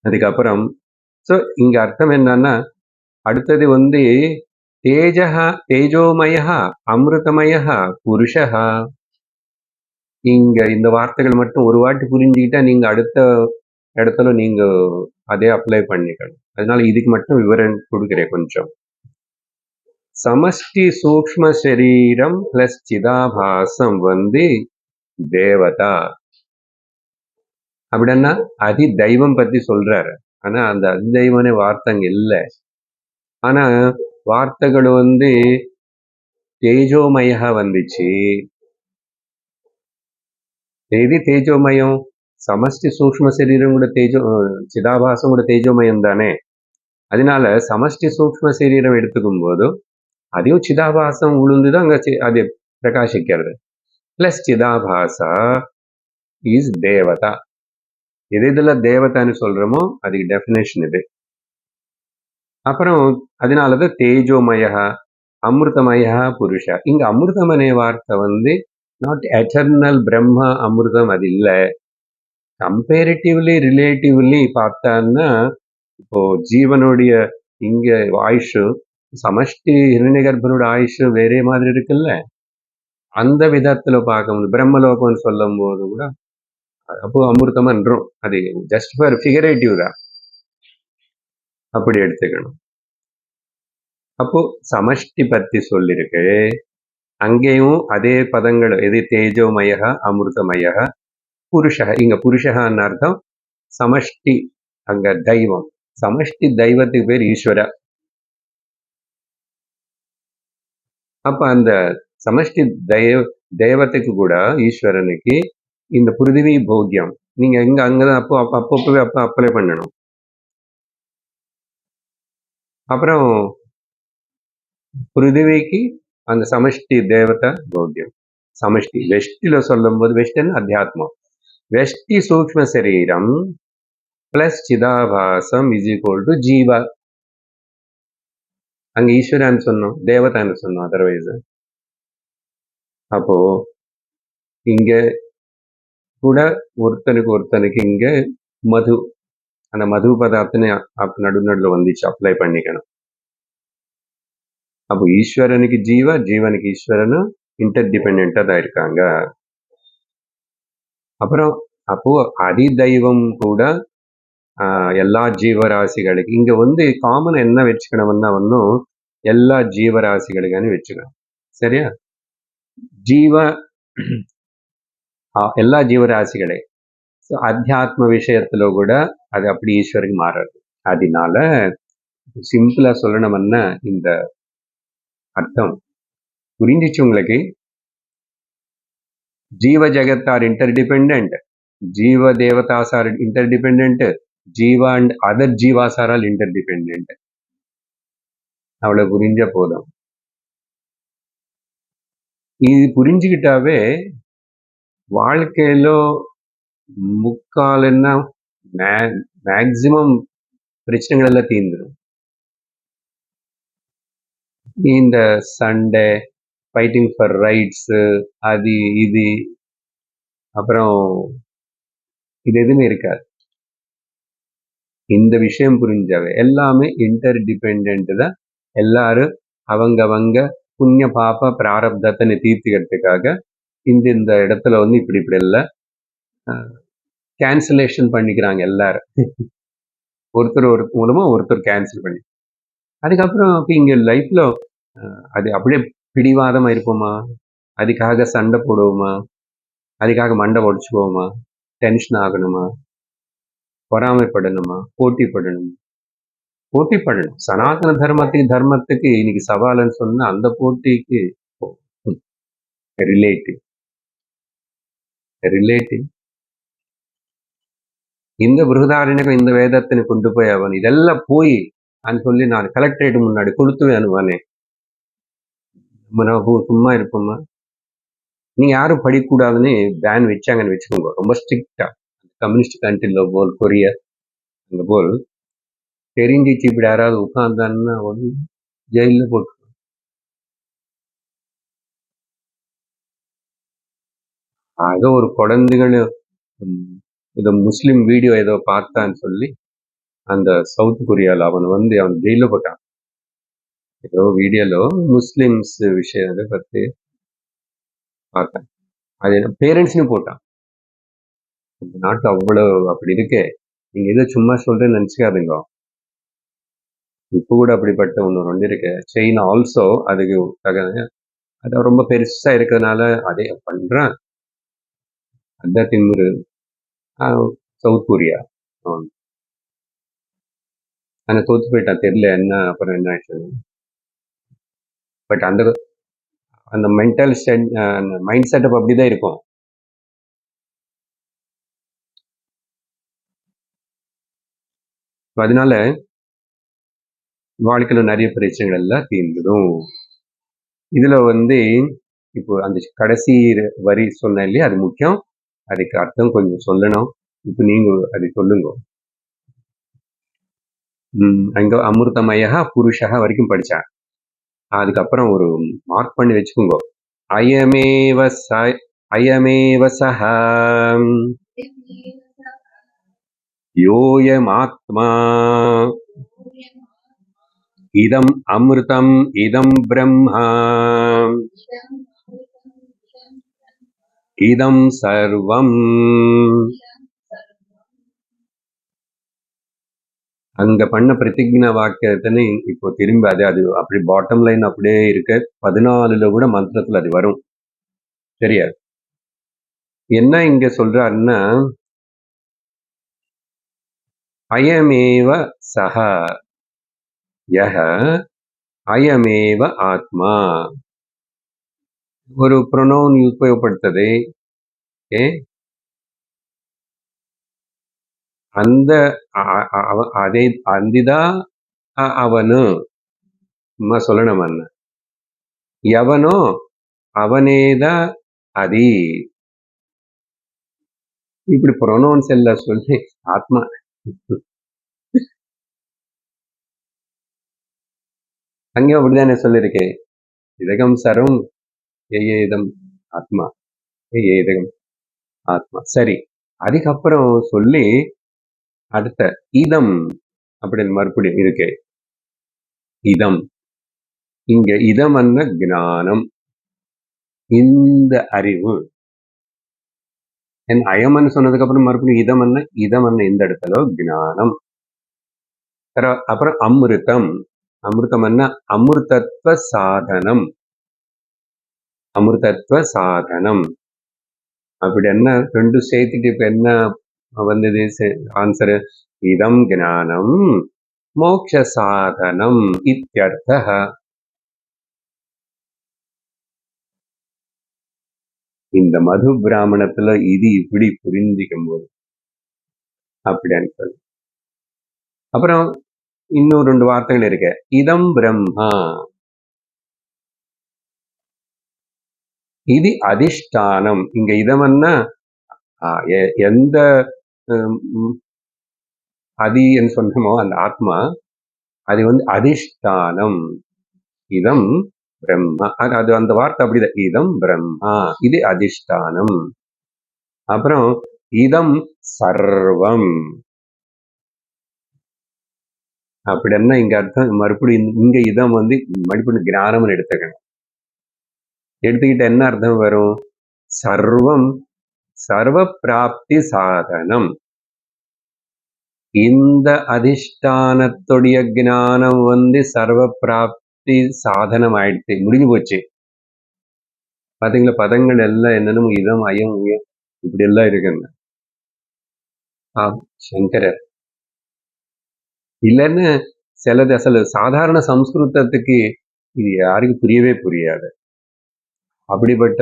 அதுக்கப்புறம் இங்க அர்த்தம் என்னன்னா, அடுத்தது தேஜோமய அமிர்தமய புருஷ. இங்க இந்த வார்த்தைகள் மட்டும் ஒரு வாட்டி புரிஞ்சுக்கிட்டா நீங்க அடுத்த இடத்துல நீங்க அதே அப்ளை பண்ணிக்கணும். அதனால இதுக்கு மட்டும் விவரம் கொடுக்கிறேன் கொஞ்சம். சமஷ்டி சூக்ஷ்ம சரீரம் பிளஸ் சிதாபாசம் தேவதா. அப்படின்னா அதி தெய்வம் பத்தி சொல்றாரு. ஆனா அந்த அதிதெய்வம்னே வார்த்தை அங்க இல்ல. ஆனா வார்த்தைகள் தேஜோமயா வந்துச்சு. ఏది తేజోమయం? సమష్టి సూక్ష్మ శరీరం కూడా சிதாபாசம் கூட தேஜோமயம் தானே. அதனால சமஷ்டி சூக்ஷ்ம சரீரம் எடுத்துக்கும் போது அதையும் சிதாபாசம் உளுந்துதான் அங்க அது பிரகாசிக்கிறது. பிளஸ் சிதாபாசா இஸ் தேவதா. எது இதுல தேவதான்னு சொல்றோமோ அதுக்கு டெஃபினேஷன் இது. அப்புறம் அதனாலதான் தேஜோமய அமிர்தமய புருஷ. இங்க அமிர்தம் அనే வார்த்தை நாட் எட்டர்னல் பிரம்ம அமிர்தம், அது இல்ல. கம்பேரிட்டிவ்லி ரிலேட்டிவ்லி பார்த்தான்னா இப்போ ஜீவனுடைய இங்க ஆயுஷு சமஷ்டி ஹிரண்யகர்ப்பனோட ஆயுஷு வேறே மாதிரி இருக்குல்ல. அந்த விதத்துல பார்க்கும்போது பிரம்மலோகம்னு சொல்லும் போது கூட அப்போ அமிர்தம் என்றும் அது ஜஸ்ட் ஃபார் ஃபிகரேட்டிவ் தான், அப்படி எடுத்துக்கணும். அப்போ சமஷ்டி பத்தி சொல்லிருக்கு. அங்கேயும் அதே பதங்கள், எது தேஜோமய அமிர்தமய புருஷ. இங்க புருஷன்னு அர்த்தம் சமஷ்டி, அங்க தெய்வம். சமஷ்டி தெய்வத்துக்கு பேர் ஈஸ்வர. அப்ப அந்த சமஷ்டி தெய்வத்துக்கு கூட ஈஸ்வரனுக்கு இந்த பிருத்திவி போக்கியம் நீங்க எங்க அங்கதான் அப்பப்பவே அப்ளை பண்ணணும். அப்புறம் பிருத்திவிக்கு அந்த சமஷ்டி தேவதை போக்கியம். சமஷ்டி வெஷ்டில சொல்லும் போது வெஷ்டன் அத்தியாத்மம். வெஷ்டி சூக்ஷ்ம சரீரம் பிளஸ் சிதாபாசம் இஸ் ஈக்குவல் டு ஜீவா. அங்க ஈஸ்வரான்னு சொன்னோம், தேவதான்னு சொன்னோம் அதர்வைஸ். அப்போ இங்க கூட ஒருத்தனுக்கு இங்க மது, அந்த மது பதார்த்தனை நடுநடுல வந்துச்சு, அப்ளை பண்ணிக்கணும். அப்போ ஈஸ்வரனுக்கு ஜீவா, ஜீவனுக்கு ஈஸ்வரனும் இன்டர் டிபெண்டா தான் இருக்காங்க. அப்புறம் அப்போ அதிதெய்வம் கூட எல்லா ஜீவராசிகளுக்கு இங்க காமன் என்ன வச்சுக்கணும்னா எல்லா ஜீவராசிகளுக்கான வச்சுக்கணும். சரியா? எல்லா ஜீவராசிகளே அத்தியாத்ம விஷயத்துல கூட அது அப்படி ஈஸ்வருக்கு மாறுறது. அதனால சிம்பிளா சொல்லணும்னா இந்த அர்த்தம் புரிஞ்சிச்சு உங்களுக்கு? ஜீவ ஜெகத் ஆர் இன்டர்டிபெண்டன்ட், ஜீவ தேவதாஸ் ஆர் இன்டர்டிபெண்டன்ட், ஜீவா அண்ட் அதர் ஜீவாஸ் ஆர் ஆல் இன்டர்டிபெண்டன்ட். அவ்வளவு புரிஞ்ச போதும். இது புரிஞ்சுக்கிட்டாவே வாழ்க்கையில முக்கால்னா மேக்சிமம் பிரச்சனைகள் எல்லாம் தீர்ந்துடும். இந்த சண்டே, ஃபைட்டிங் ஃபார் ரைட்ஸ், அது இது, அப்புறம் இது எதுவுமே இருக்காது. இந்த விஷயம் புரிஞ்சாவே எல்லாமே இன்டர் டிபெண்ட் தான். எல்லாரும் அவங்க புண்ணிய பாப பிராரப்தத்தை தீர்த்துக்கிறதுக்காக இந்த இடத்துல இப்படி எல்லாம் கேன்சலேஷன் பண்ணிக்கிறாங்க எல்லாரும். ஒருத்தர் மூலமா ஒருத்தர் கேன்சல் பண்ணி, அதுக்கப்புறம் இங்க லைஃப்ல அது அப்படியே பிடிவாதமா இருப்போமா, அதுக்காக சண்டை போடுவோமா, அதுக்காக மண்டை உடச்சுக்குவோமா, டென்ஷன் ஆகணுமா, பொறாமைப்படணுமா, போட்டிப்படணும். சனாதன தர்மத்துக்கு இன்னைக்கு சவால்னு சொன்னா அந்த போட்டிக்கு ரிலேட்டிவ் இந்த பிருகதாரண்யகம் இந்த வேதத்தினை கொண்டு போய் அவன் இதெல்லாம் போய் சொல்லி நான் கலெக்டரேட் முன்னாடி கொடுத்துவே அனுவானே. நம்ம சும்மா இருப்போமா? நீங்க யாரும் படிக்கக்கூடாதுன்னு பேன் வச்சாங்கன்னு வச்சுக்கோங்க, ரொம்ப ஸ்ட்ரிக்டா. கம்யூனிஸ்ட் கண்ட்ரில போல் கொரியா அங்க போல் தெரிஞ்சிச்சு இப்படி யாராவது உட்கார்ந்தான்னா ஜெயில போட்டு. ஆக ஒரு குழந்தைகள் இந்த முஸ்லிம் வீடியோ ஏதோ பார்த்தான்னு சொல்லி அந்த சவுத் கொரியால அவன் ஜெயில போட்டான். ஏதோ வீடியோல முஸ்லிம்ஸ் விஷயத்தை பத்தி பார்த்தேன். அது பேரண்ட்ஸ்னு போட்டான். இந்த நாட்டு அவ்வளவு அப்படி இருக்கே, நீங்க ஏதோ சும்மா சொல்றேன்னு நினைச்சுக்காதுங்க. இப்போ கூட அப்படிப்பட்ட ஒன்று இருக்கு. சைனா ஆல்சோ அதுக்கு அது ரொம்ப பெருசா இருக்கிறதுனால அதே பண்றான். அதான் திமுரு. South Korea. ஆனா தோத்து போயிட்டான், தெரியல என்ன அப்புறம் என்ன ஆச்சு. பட் அந்த அந்த மென்டல் மைண்ட் செட்டப் அப்படிதான் இருக்கும். அதனால வாழ்க்கையில நிறைய பிரச்சனைகள் எல்லாம் தீர்ந்துடும். இதுல இப்போ அந்த கடைசி வரி சொன்னேன் இல்லையா, அது முக்கியம். அதுக்கு அர்த்தம் கொஞ்சம் சொல்லணும். இப்போ நீங்க அதை சொல்லுங்க. அங்க அமிர்தமயா புருஷா வரைக்கும் படிச்சேன். அதுக்கப்புறம் ஒரு மார்க் பண்ணி வச்சுக்கோங்க. அயமேவ சஹ யோயமாத்மா இதம் அமிர்தம் இதம் பிரம்மா இதம் சர்வம். அங்க பண்ண பிரதிஜ்ஞா வாக்கியத்தினை இப்போ திரும்ப அது அப்படி பாட்டம் லைன் அப்படியே இருக்கு. 14ல கூட மந்திரத்துல அது வரும். சரியா? என்ன இங்க சொல்றாருன்னா, அயமேவ சஹ யஹ அயமேவ ஆத்மா. ஒரு ப்ரொனவுன் உபயோகப்படுத்தது. அந்த அதே அந்திதா அவனு சொல்லணும் அண்ண. எவனோ அவனேதா அதி. இப்படி ப்ரொனவுன்ஸ் எல்லாம் சொல்லி ஆத்மா அங்கேயும் அப்படிதானே சொல்லியிருக்கேன். இதகம் சரம் ஏதம் ஆத்மா ஏதகம் ஆத்மா. சரி, அதுக்கப்புறம் சொல்லி அடுத்த இதம் அப்படின்னு மறுபடியும் இருக்கு. இதம் இங்க இதம் என்ன ஞானம், இந்த அறிவு. என் அயமன்னு சொன்னதுக்கு அப்புறம் மறுபடியும் இதம் என்ன இந்த இடத்துல ஞானம். அப்புறம் அமிர்தம். அமிர்தம் என்ன அமிர்தத்வ சாதனம். அமிர்தத்வ சாதனம் அப்படி என்ன ரெண்டு சேர்த்துட்டு இப்ப என்ன வந்தது ஆன்சர்? இதம் ஞானம் மோக்ஷ சாதனம் இத்யர்த்தः. இந்த மது பிராமணத்துல இது இப்படி புரிஞ்சிக்கும் போது அப்படின்னு சொல்லு. அப்புறம் இன்னும் 2 வார்த்தைகள் இருக்கு. இதம் பிரம்மா, இது அதிஷ்டானம். இங்க இதம்னா எந்த அதின்னு சொன்னமோ அந்த ஆத்மா, அது அதிஷ்டானம். இதம் பிரம்மா, அது அந்த வார்த்தை அப்படிதான். இதம் பிரம்மா, இது அதிஷ்டானம். அப்புறம் இதம் சர்வம் அப்படின்னா இங்க அர்த்தம் மறுபடியும் இங்க இதம் மறுபடியும் ஞானம் எடுத்துக்கணும். எடுத்துக்கிட்ட என்ன அர்த்தம் வரும்? சர்வம் சர்வ பிராப்தி சாதனம். இந்த அதிஷ்டானத்துடைய ஞானம் சர்வ பிராப்தி சாதனம் ஆயிடுச்சு, முடிஞ்சு போச்சு. பாத்தீங்களா, பதங்கள் எல்லாம் என்னென்னும் இதம் அயம் உயம் இப்படி எல்லாம் இருக்குங்க. சங்கரர் இல்லைன்னு சிலது அசல் சாதாரண சம்ஸ்கிருதத்துக்கு இது யாருக்கும் புரியவே புரியாது. அப்படிப்பட்ட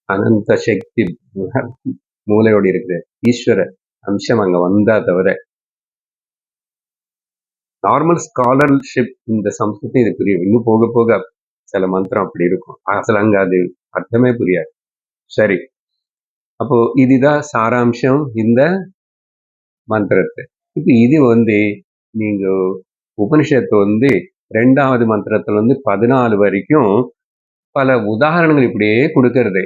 அனந்த சக்தி மூளையோடு இருக்கிற ஈஸ்வர அம்சம் அங்க வந்தா தவிர நார்மல் ஸ்காலர்ஷிப் இந்த சம்ஸ்கிருதம் இது புரியும். இன்னும் போக போக சில மந்திரம் அப்படி இருக்கும், அசல் அங்க அது அர்த்தமே புரியாது. சரி, அப்போ இதுதான் சாராம்சம் இந்த மந்திரத்தை. இப்ப இது நீங்க உபனிஷத்து 2வது மந்திரத்துல 14 வரைக்கும் பல உதாரணங்கள் இப்படியே கொடுக்கறது.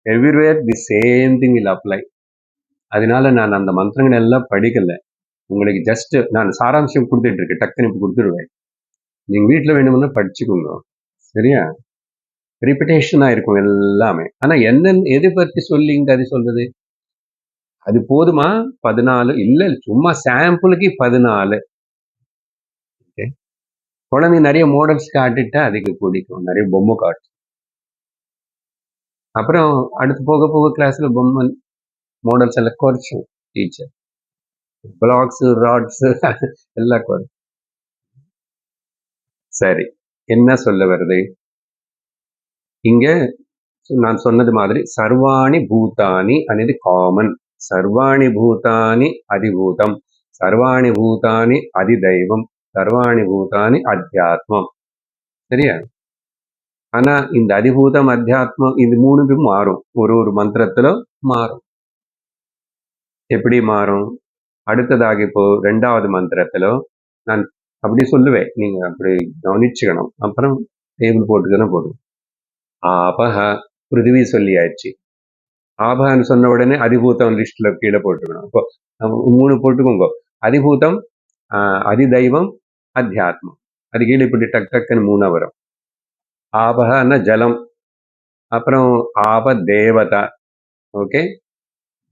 Everywhere the same thing will apply. அதனால நான் அந்த மந்திரங்கள் எல்லாம் படிக்கல, உங்களுக்கு ஜஸ்ட் நான் சாராம்சம் கொடுத்துட்டு இருக்கேன். டக்குன்னு இப்ப கொடுத்துருவேன், நீங்க வீட்டுல வேணும்னா படிச்சுக்கோங்க. சரியா? ரிப்பிட்டேஷனா இருக்கும் எல்லாமே. ஆனா எதை பத்தி சொல்லிங்க அது சொல்றது? அது போதுமா? 14 இல்ல, சும்மா சாம்பிளுக்கு 14. குழந்தை நிறைய மாடல்ஸ் காட்டிட்டா அதுக்கு பிடிக்கும், நிறைய பொம்மை காட்டு. அப்புறம் அடுத்து போக போக கிளாஸ்ல பொம்மை மாடல்ஸ் எல்லாம் குறைச்சோம் டீச்சர். பிளாக்ஸ் ராட்ஸ் எல்லாம் குறை. சரி, என்ன சொல்ல வருது இங்க? நான் சொன்னது மாதிரி సర్వాణి భూతాని అనేది కామన్. సర్వాణి భూతాని அதிபூதம், சர்வாணி பூதானி அதிதெய்வம், சர்வாணி பூதானி அத்தியாத்மம். சரியா? ஆனா இந்த அதிபூதம் அத்தியாத்மம் இது மூணுக்கும் மாறும். ஒரு மந்திரத்துல மாறும். எப்படி மாறும்? அடுத்ததாக இப்போ 2வது மந்திரத்துல நான் அப்படி சொல்லுவேன், நீங்க அப்படி கவனிச்சுக்கணும். அப்புறம் டேபிள் போட்டுக்கணும் போடும். ஆபஹ பிருத்திவி சொல்லியாச்சு. ஆபஹன்னு சொன்ன உடனே அதிபூதம் லிஸ்ட்ல கீழே போட்டுக்கணும். இப்போ 3 போட்டுக்கோங்க. அதிபூதம், அதிதெய்வம், அத்தியாத்மம். அது கீழே இப்படி டக் டக்குன்னு 3 வரும். ஆபஹன்னா ஜலம், அப்புறம் ஆப தேவதா. ஓகே,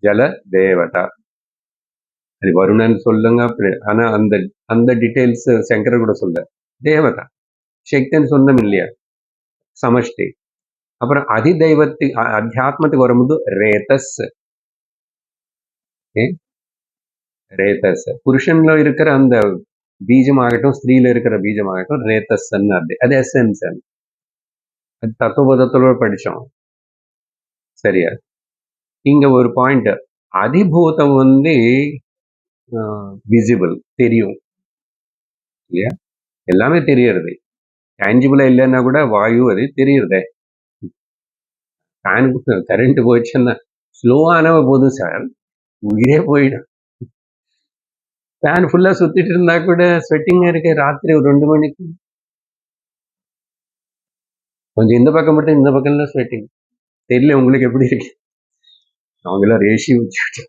ஜல தேவதா. அது வருணன் சொல்லுங்க அப்படி. ஆனா அந்த அந்த டீட்டெயில்ஸ் சங்கர் கூட சொல்ல. தேவதா சக்தின்னு சொன்னோம் இல்லையா, சமஷ்டி. அப்புறம் அதிதெய்வத்துக்கு அத்தியாத்மத்துக்கு வரும்போது ரேதஸ். ரேதஸ் புருஷன்ல இருக்கிற அந்த பீஜமாகட்டும், ஸ்திரீல இருக்கிற பீஜமாகட்டும், ரேதஸ் அது எசன்ஸ். அது தத்துவபோதத்தோட படிச்சோம். சரியா? இங்க ஒரு பாயிண்ட், அதிபூதம் விசிபிள், தெரியும் இல்லையா? எல்லாமே தெரியறது. டேஞ்சிபிளா இல்லைன்னா கூட வாயு அது தெரியுறதே. ஃபேனுக்கு கரண்ட் போயிடுச்சுன்னா ஸ்லோவானவ போதும் சார், உயிரே போயிடும். ஃபேன் ஃபுல்லா சுத்திட்டு இருந்தா கூட ஸ்வெட்டிங்கா இருக்கு. ராத்திரி ஒரு 2 மணிக்கு கொஞ்சம் இந்த பக்கம் மட்டும், இந்த பக்கம்ல ஸ்வெட்டிங். தெரியல உங்களுக்கு எப்படி இருக்கு? அவங்களாம் ரேஷி வச்சு.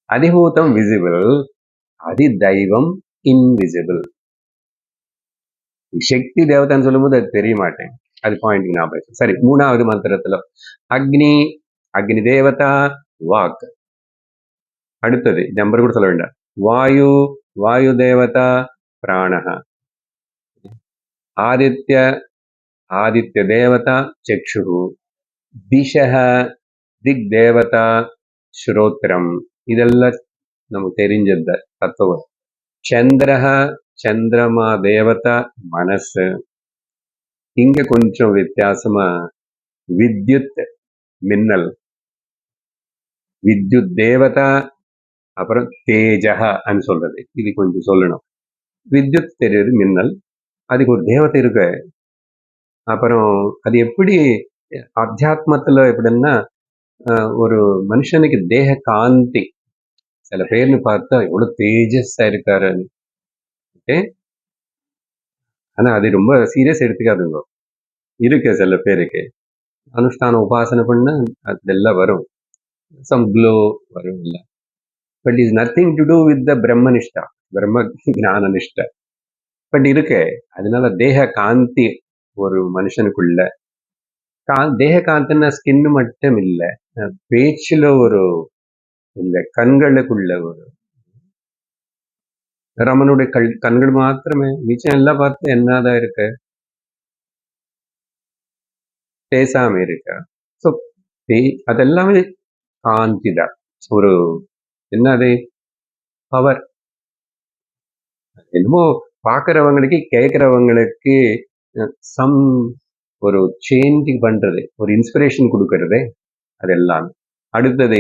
அதிபூதம் விசிபிள், அதிதெய்வம் இன்விசிபிள். சக்தி தேவதான்னு சொல்லும்போது அது தெரிய மாட்டேன். அது பாயிண்ட் ஞாபகம். சரி, 3வது மந்திரத்துல அக்னி, அக்னி தேவதா, வாக். அடுத்தது நம்பர் கூட சொல்ல வேண்டாம். வாயு, வாயு தேவதா, பிராணஹ. ஆதித்ய, ஆதித்ய தேவதா, சக்ஷுஹு. திஷஹ, திக் தேவதா, ஸ்ரோத்ரம். இதெல்லாம் நமக்கு தெரிஞ்சது தத்துவம். சந்திரஹ, சந்திரமா தேவதா, மனசு. இங்க கொஞ்சம் வித்தியாசமா வித்யுத், மின்னல். வித்யுத் தேவதா, அப்புறம் தேஜஹ அன்னு சொல்றது. இது கொஞ்சம் சொல்லணும். வித்யுத் தெரியுது, மின்னல். அதுக்கு ஒரு தேவதை இருக்கு. அப்புறம் அது எப்படி அத்தியாத்மத்துல எப்படின்னா, ஒரு மனுஷனுக்கு தேக காந்தி. சில பேர்னு பார்த்தா எவ்வளவு தேஜஸா இருக்காருன்னு. ஓகே, ஆனா அது ரொம்ப சீரியஸ் எடுத்துக்காதுங்க. இருக்கு சில பேருக்கு. அனுஷ்டான உபாசனை பண்ண அதெல்லாம் வரும், சம் க்ளோ வரும் இல்ல. But is nothing to do with the பிரம்மனிஷ்டா, பிரம்ம ஞான நிஷ்டா. பட் இருக்கு. அதனால தேக காந்தி ஒரு மனுஷனுக்குள்ள. தேக காந்தின்னா ஸ்கின் மட்டும் இல்ல, பேச்சுல ஒரு, இந்த கண்களுக்குள்ள ஒரு, ரமனுடைய கண்கள் மாத்திரமே, மிச்சம் எல்லாம் பார்த்து என்னதான் இருக்கு, பேசாம இருக்க. ஸோ அதெல்லாமே காந்தி தான். ஒரு என்னது பவர். என்னமோ பார்க்கறவங்களுக்கு கேட்கறவங்களுக்கு சம் ஒரு சேஞ்ச் பண்றது, ஒரு இன்ஸ்பிரேஷன் கொடுக்கறது, அதெல்லாம். அடுத்தது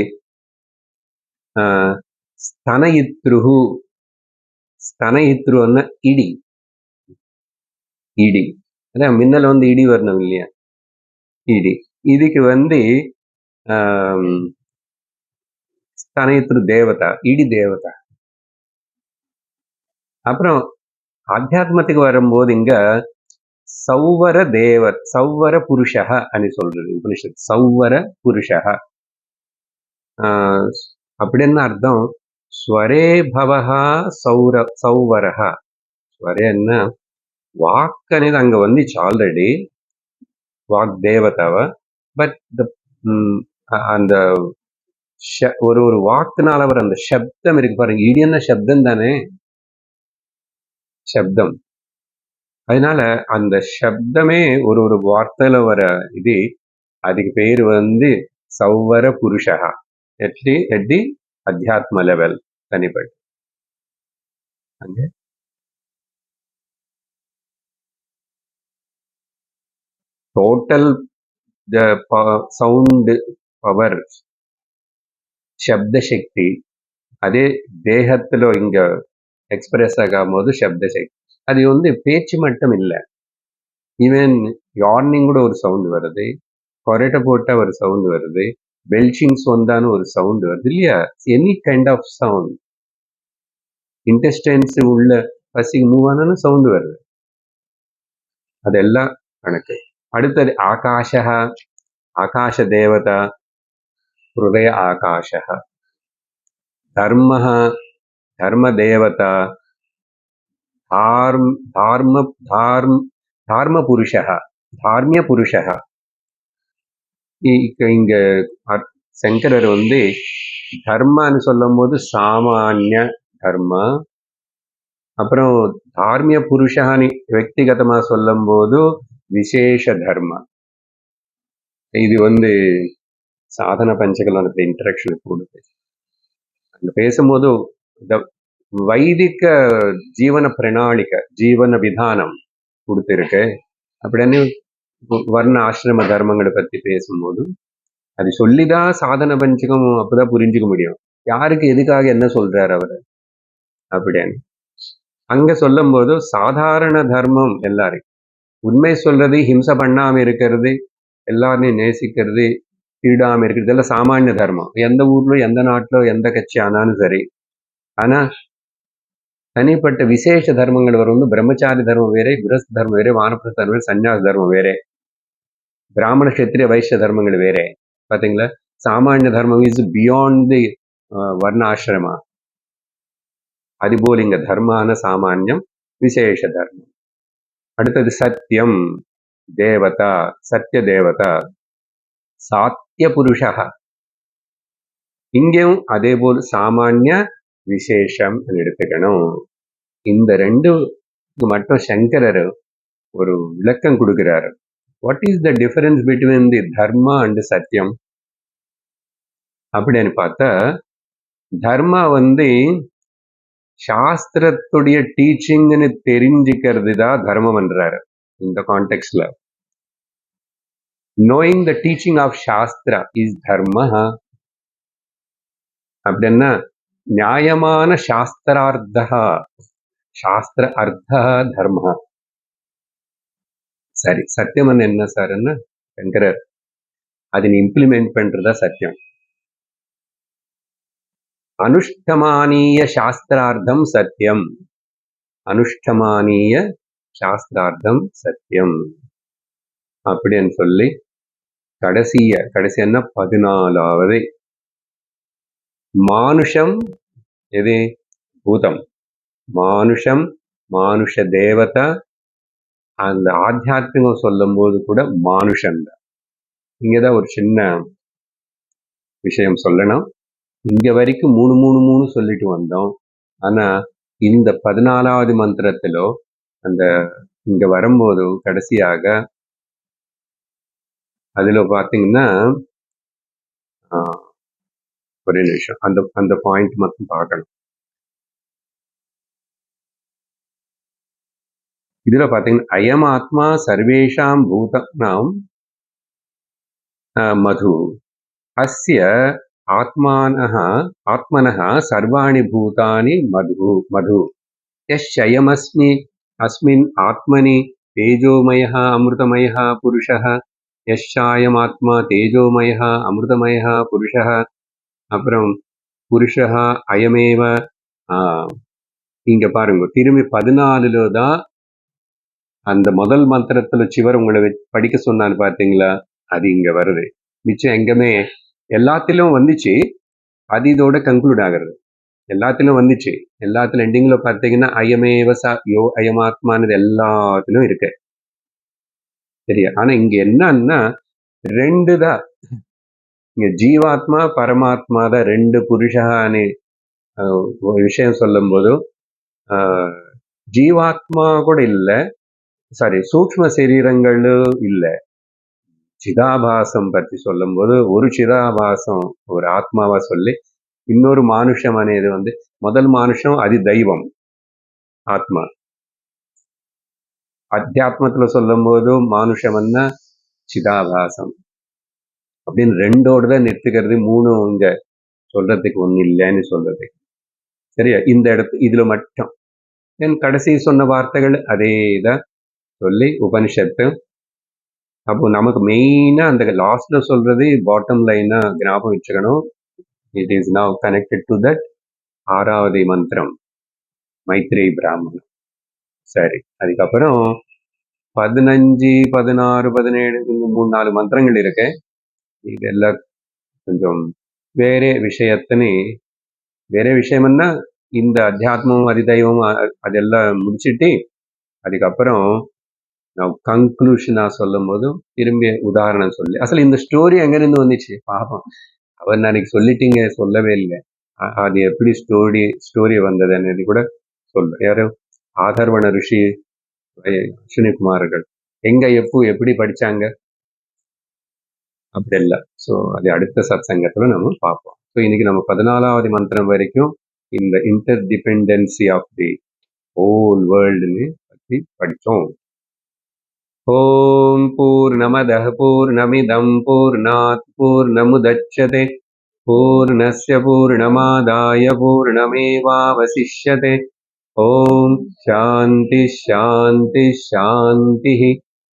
ஸ்தனயித்ருஹு. ஸ்தனயித்ருன்னா இடி. இடி அதான் மின்னல் இடி வரணும் இல்லையா, இடி. இதுக்கு ஸ்தனயித்ரு தேவதா, இடி தேவதா. அப்புறம் ஆத்தியாத்மத்துக்கு வரும்போது இங்க சௌவர சௌவர புருஷக అని சொல்றது உபனிஷத். சௌவர புருஷக அப்படின்னு அர்த்தம். ஸ்வரே பவஹா சௌவரஹ. ஸ்வரேன்னா வாக் అనేది அங்க வந்துச்சு ஆல்ரெடி, வாக் தேவதாவ. பட் அந்த ஒரு வாக்குனால வர அந்த சப்தம் இருக்கு பாருங்க, இடியன்னா சப்தம் தானே, சப்தம். அதனால அந்த சப்தமே ஒரு வார்த்தையில வர இது, அதுக்கு பேரு சௌவர புருஷா at the அத்தியாத்ம லெவல் தனிப்பட்டு அங்கே டோட்டல் சவுண்ட் பவர் ಶಬ್ದ ಶಕ್ತಿ ಅದೇ ದೇಹத்துல இங்க எக்ஸ்பிரஸ் ஆகும் போது சப்த சக்தி அது வந்து பேச்சு மட்டும் இல்லை. ஈவன் யார்னிங் கூட ஒரு சவுண்ட் வருது, கொரட்டை போட்டா ஒரு சவுண்ட் வருது, பெல்ச்சிங்ஸ் வந்தான்னு ஒரு சவுண்ட் வருது இல்லையா? Any kind of sound, intestines உள்ள பசிக்கு மூவ் ஆனாலும் சவுண்ட் வருது. அதெல்லாம் கணக்கு. அடுத்தது ஆகாஷ, ஆகாஷ தேவதா, ஹிருதய ஆகாஷ, தர்ம, தர்ம தேவதா, தார்ம புருஷ, தார்மிய புருஷ. இங்க சங்கரர் வந்து தர்மன்னு சொல்லும் போது சாமானிய தர்ம, அப்புறம் தார்மிய புருஷான்னு ವ್ಯಕ್ತಿಗತமா சொல்லும் போது விசேஷ தர்ம. இது வந்து சாதன பஞ்சகலோட இன்ட்ரடக்ஷன் கொடுத்து அங்க பேசும்போது வைதிக ஜீவன பிரணாளிக்க ஜீவன விதானம் கொடுத்திருக்கு. அப்படின்னு வர்ண ஆசிரம தர்மங்களை பத்தி பேசும்போது அது சொல்லிதான் சாதன பஞ்சகம் அப்பதான் புரிஞ்சுக்க முடியும், யாருக்கு எதுக்காக என்ன சொல்றாரு அவரு அப்படின்னு. அங்க சொல்லும் போது சாதாரண தர்மம் எல்லாரும் உண்மை சொல்றது, ஹிம்சை பண்ணாம இருக்கிறது, எல்லாரையும் நேசிக்கிறது, திருடாம இருக்கிறது எல்லாம் சாமானிய தர்மம். எந்த ஊர்ல எந்த நாட்டிலோ எந்த கட்சி ஆனாலும் சரி. ஆனா தனிப்பட்ட விசேஷ தர்மங்கள் வரும். பிரம்மச்சாரி தர்மம் வேற, கிரஸ்த தர்மம் வேற, வானப்பிரஸ்த தர்மம் வேற, சன்னியாச தர்மம் வேற, பிராமண கஷத்திரிய வைஷ்ய தர்மங்கள் வேற. பாத்தீங்களா? சாமானிய தர்மம் இஸ் பியாண்ட் தி வர்ண ஆசிரமா. அதுபோல் இங்க தர்மான சாமானியம், விசேஷ தர்மம். அடுத்தது சத்தியம் தேவதா, சத்திய தேவதா, சாத்திய புருஷா. இங்கேயும் அதே போல் சாமானிய விசேஷம் எடுத்துக்கணும். இந்த ரெண்டு மட்டும் சங்கரர் ஒரு விளக்கம் கொடுக்கிறாரு. What is the difference between the Dharma and சத்தியம் அப்படின்னு பார்த்தா, தர்மா வந்து சாஸ்திரத்துடைய டீச்சிங்னு தெரிஞ்சுக்கிறது தான் தர்மம் என்றாரு இந்த கான்டெக்ட்ல. நோயிங் த டீச்சிங் ஆஃப் சாஸ்திரா இஸ் தர்ம. அப்படின்னா நியாயமான சாஸ்திரார்த்தா, சாஸ்திர அர்த்தா தர்ம. சரி, சத்தியம் என்ன சார்ன்னு சங்கரர் அதனை இம்ப்ளிமெண்ட் பண்றதா சத்தியம். அனுஷ்டமானீய சாஸ்திரார்த்தம் சத்தியம், அனுஷ்டமானீய சாஸ்திரார்த்தம் சத்தியம் அப்படின்னு சொல்லி கடைசின்னா 14வது மானுஷம். எது? பூதம், மானுஷம், மானுஷ தேவதா. அந்த ஆத்தியாத்மிகம் சொல்லும் போது கூட மானுஷம் தான். இங்கதான் ஒரு சின்ன விஷயம் சொல்லணும். இங்க வரைக்கும் 3 சொல்லிட்டு வந்தோம். ஆனா இந்த 14வது மந்திரத்திலோ அந்த இங்க வரும்போது கடைசியாக அதுல பாத்தீங்கன்னா ஒரே நிமிஷம் அந்த பாயிண்ட் மட்டும் பார்க்கணும். இதுல பாத்தீங்கன்னா அயம் ஆத்மா சர்வேஷாம் பூதானாம் மது அஸ்ய ஆத்மனः சர்வாணி பூதானி மது யஸ்யயமஸ்மி அஸ்மின் ஆத்மனி தேஜோமயः அமிர்தமயः புருஷः யஸ்யாயம் ஆத்மா தேஜோமயः அமிர்தமயः புருஷः. அப்புறம் புருஷः அயமேவ. இங்க பாருங்க, திரும்பி 14 தான் அந்த முதல் மந்திரத்துல சிவர் உங்களை படிக்க சொன்னான்னு பாத்தீங்களா? அது இங்க வருது. மிச்சம் எங்கமே எல்லாத்திலும் வந்துச்சு, அது இதோட கன்க்ளூட் ஆகிறது. எல்லாத்திலும் வந்துச்சு, எல்லாத்திலும் எண்டிங்ல பார்த்தீங்கன்னா அயமேவ யோ அயமாத்மானது எல்லாத்திலும் இருக்கு, சரியா? ஆனா இங்க என்னன்னா 2 தான். இங்க ஜீவாத்மா பரமாத்மா தான் 2 புருஷான்னு விஷயம் சொல்லும் போது ஜீவாத்மா கூட இல்லை, சாரி சூக்ஷ்ம சரீரங்களும் இல்லை, சிதாபாசம் பற்றி சொல்லும்போது ஒரு சிதாபாசம் ஒரு ஆத்மாவா சொல்லி இன்னொரு மானுஷம் అనేది முதல் மானுஷம் அது தெய்வம் ஆத்மா. அத்தியாத்மத்துல சொல்லும்போது மானுஷம்னா சிதாபாசம் அப்படின்னு ரெண்டோடு தான் நிறுத்துக்கிறது. மூணும் இங்க சொல்றதுக்கு ஒண்ணு இல்லைன்னு சொல்றது. சரியா? இந்த இதுல மட்டும் தென் கடைசி சொன்ன வார்த்தைகள் அதே தான் சொல்லி உபனிஷத்து. அப்போ நமக்கு மெயினா அந்த லாஸ்ட்ல சொல்றது பாட்டம் லைனா ஞாபகம் வச்சுக்கணும். It is now connected to that 6வது மந்திரம் மைத்ரேயி பிராமணம். சரி, அதுக்கப்புறம் 15, 16, 17 இன்னும் 3-4 மந்திரங்கள் இருக்கு. இதெல்லாம் கொஞ்சம் வேற விஷயத்தினி வேற விஷயம்னா இந்த அத்தியாத்மம் அதிதெய்வம் அதெல்லாம் முடிச்சுட்டு அதுக்கப்புறம் நான் கன்க்ளூஷனா சொல்லும் போது திரும்பி உதாரணம் சொல்லி அசல் இந்த ஸ்டோரி எங்கிருந்து வந்துச்சு பாப்போம். அவர் நாளைக்கு சொல்லிட்டீங்க, சொல்லவே இல்லை. அது எப்படி ஸ்டோரி வந்தது అనేది கூட சொல்ல. யாரும் ஆதர்வண ரிஷி அஸ்வினிகுமார்கள் எங்க எப்படி படிச்சாங்க அப்படி இல்லை. ஸோ அது அடுத்த சத்சங்கத்துல நம்ம பார்ப்போம். ஸோ இன்னைக்கு நம்ம 14வது மந்திரம் வரைக்கும் இந்த interdependency of the whole வேர்ல்டுன்னு பற்றி படித்தோம். ஓம் பூர்ணமதः பூர்ணமிதம் பூர்ணாத் பூர்ணமுதச்யதே பூர்ணஸ்ய பூர்ணமாதாய பூர்ணமேவாவசிஷ்யதே. ஓம் சாந்தி சாந்தி சாந்தி.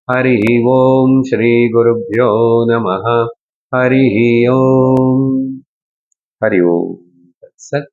ஹரி ஓம் ஸ்ரீ குருப்யோ நமः. ஹரி ஓம். ஹரி ஓம். சத்